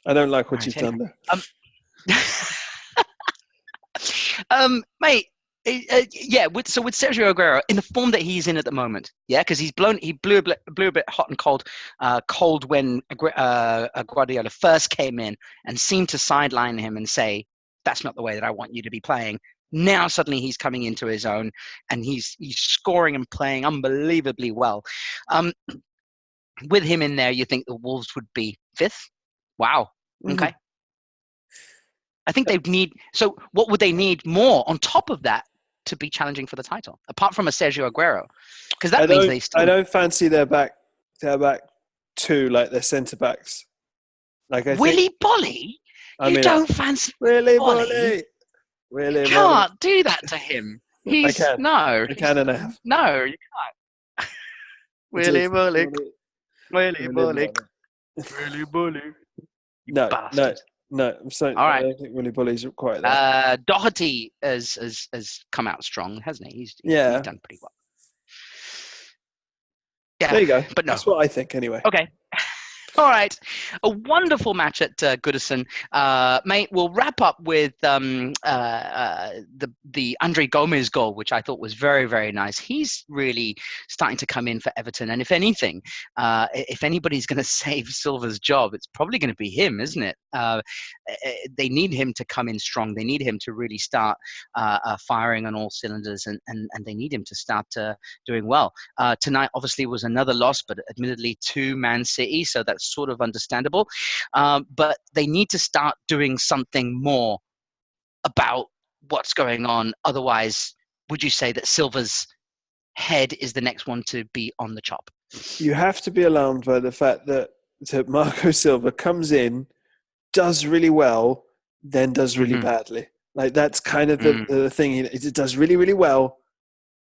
I don't like what you've done there. Mate. With Sergio Aguero in the form that he's in at the moment, because he blew a bit hot and cold when Guardiola first came in and seemed to sideline him and say, "That's not the way that I want you to be playing." Now suddenly he's coming into his own and he's scoring and playing unbelievably well. With him in there, you think the Wolves would be fifth? Wow. Okay. Mm-hmm. I think they need. So, what would they need more on top of that to be challenging for the title, apart from a Sergio Aguero? Because that means they still. I don't fancy their back two, like their centre backs. Like Willy Bolly. You don't fancy Willy Bolly. Willy can't do that to him. I can. No. I can and I have. No, you can't. Willy Bolly. Willy Bolly. Willy Bolly. No, bastard. No, I'm sorry. All right. I don't think Willy Bolly's quite there. Doherty has come out strong, hasn't he? He's done pretty well. Yeah, there you go. But no. That's what I think anyway. Okay. All right. A wonderful match at Goodison. Mate, we'll wrap up with the Andre Gomez goal, which I thought was very, very nice. He's really starting to come in for Everton. And if anything, if anybody's going to save Silva's job, it's probably going to be him, isn't it? They need him to come in strong. They need him to really start firing on all cylinders, and they need him to start doing well. Tonight, obviously, was another loss, but admittedly to Man City, so that's sort of understandable. But they need to start doing something more about what's going on. Otherwise, would you say that Silva's head is the next one to be on the chop? You have to be alarmed by the fact that Marco Silva comes in, does really well, then does really badly. Like, that's kind of the thing. It does really, really well,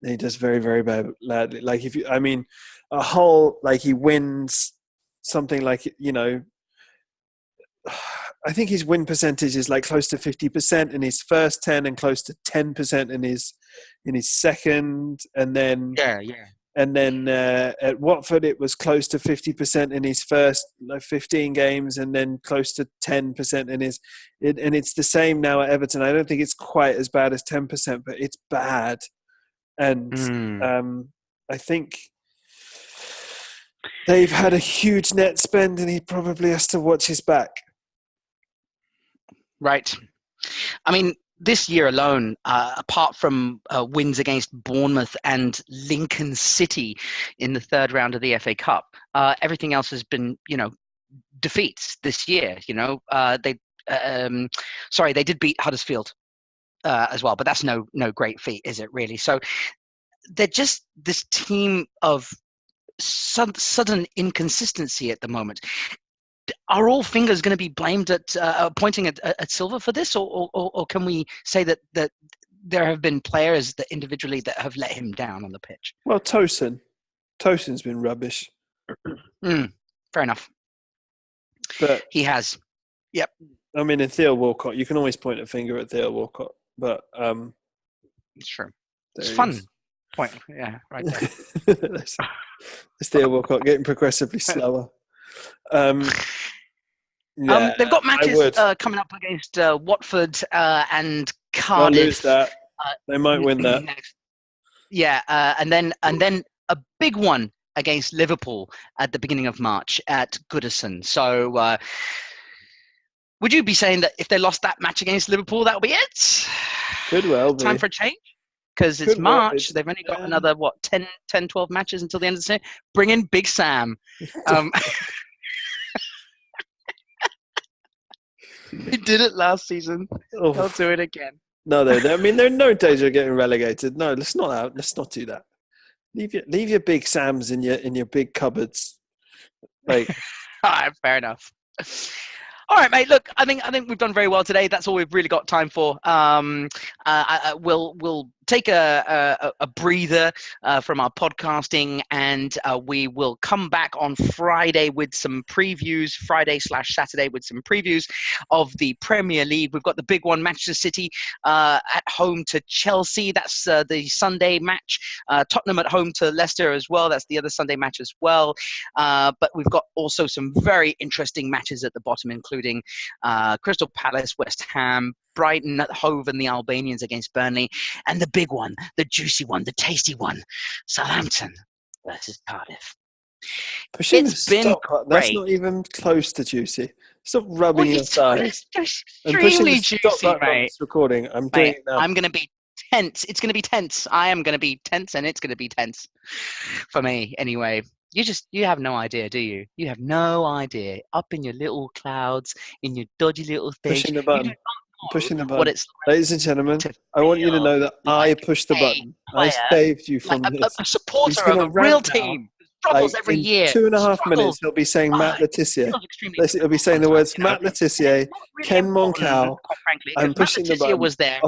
then he does very, very badly. Like, he wins something like, I think his win percentage is like close to 50% in his first 10 and close to 10% in his second, and then at Watford it was close to 50% in his first 15 games, and then close to 10% in his. And it's the same now at Everton. I don't think it's quite as bad as 10%, but it's bad, and I think they've had a huge net spend, and he probably has to watch his back. Right. I mean, this year alone, apart from wins against Bournemouth and Lincoln City in the third round of the FA Cup, everything else has been, defeats this year. They did beat Huddersfield as well, but that's no great feat, is it really? So they're just this team of sudden inconsistency at the moment. Are all fingers going to be blamed at pointing at Silva for this, or can we say that there have been players that individually that have let him down on the pitch? Well, Tosin's been rubbish. Fair enough. But he has. Yep. I mean, in Theo Walcott, you can always point a finger at Theo Walcott, but it's true. It's fun. Point. Yeah, right there. It's Theo Walcott getting progressively slower. Yeah, they've got matches coming up against Watford and I'll Cardiff. lose that. They might win that. Yeah, and then a big one against Liverpool at the beginning of March at Goodison. So, would you be saying that if they lost that match against Liverpool, that'll be it? Could well be. Time for a change? Because it's March. They've only got another, 10, 12 matches until the end of the season. Bring in Big Sam. They did it last season. They'll do it again. No, I mean, they're in no danger of getting relegated. No, let's not do that. Leave your Big Sams in your big cupboards. Like, all right, fair enough. All right, mate. Look, I think we've done very well today. That's all we've really got time for. We'll take a breather from our podcasting, and we will come back on Friday with some previews. Friday/Saturday with some previews of the Premier League. We've got the big one, Manchester City at home to Chelsea. That's the Sunday match. Tottenham at home to Leicester as well. That's the other Sunday match as well. But we've got also some very interesting matches at the bottom, including Crystal Palace, West Ham, Brighton at Hove and the Albanians against Burnley, and the big one, the juicy one, the tasty one, Southampton versus Cardiff. It's been great. That's not even close to juicy. Stop rubbing your thighs. Extremely juicy, mate. Recording. I'm doing it now. I'm going to be tense. It's going to be tense. I am going to be tense, and it's going to be tense for me anyway. You have no idea, do you? You have no idea. Up in your little clouds, in your dodgy little thing. Pushing the button. Pushing the button. What it's like, ladies and gentlemen, I want you to know that I pushed the button. I saved you from this. A supporter of a real team. Struggles every year. 2.5 minutes, he'll be saying Matt Le Tissier. He'll be saying the words Matt Le Tissier, Ken Moncal. Frankly, I'm pushing the button. Was there.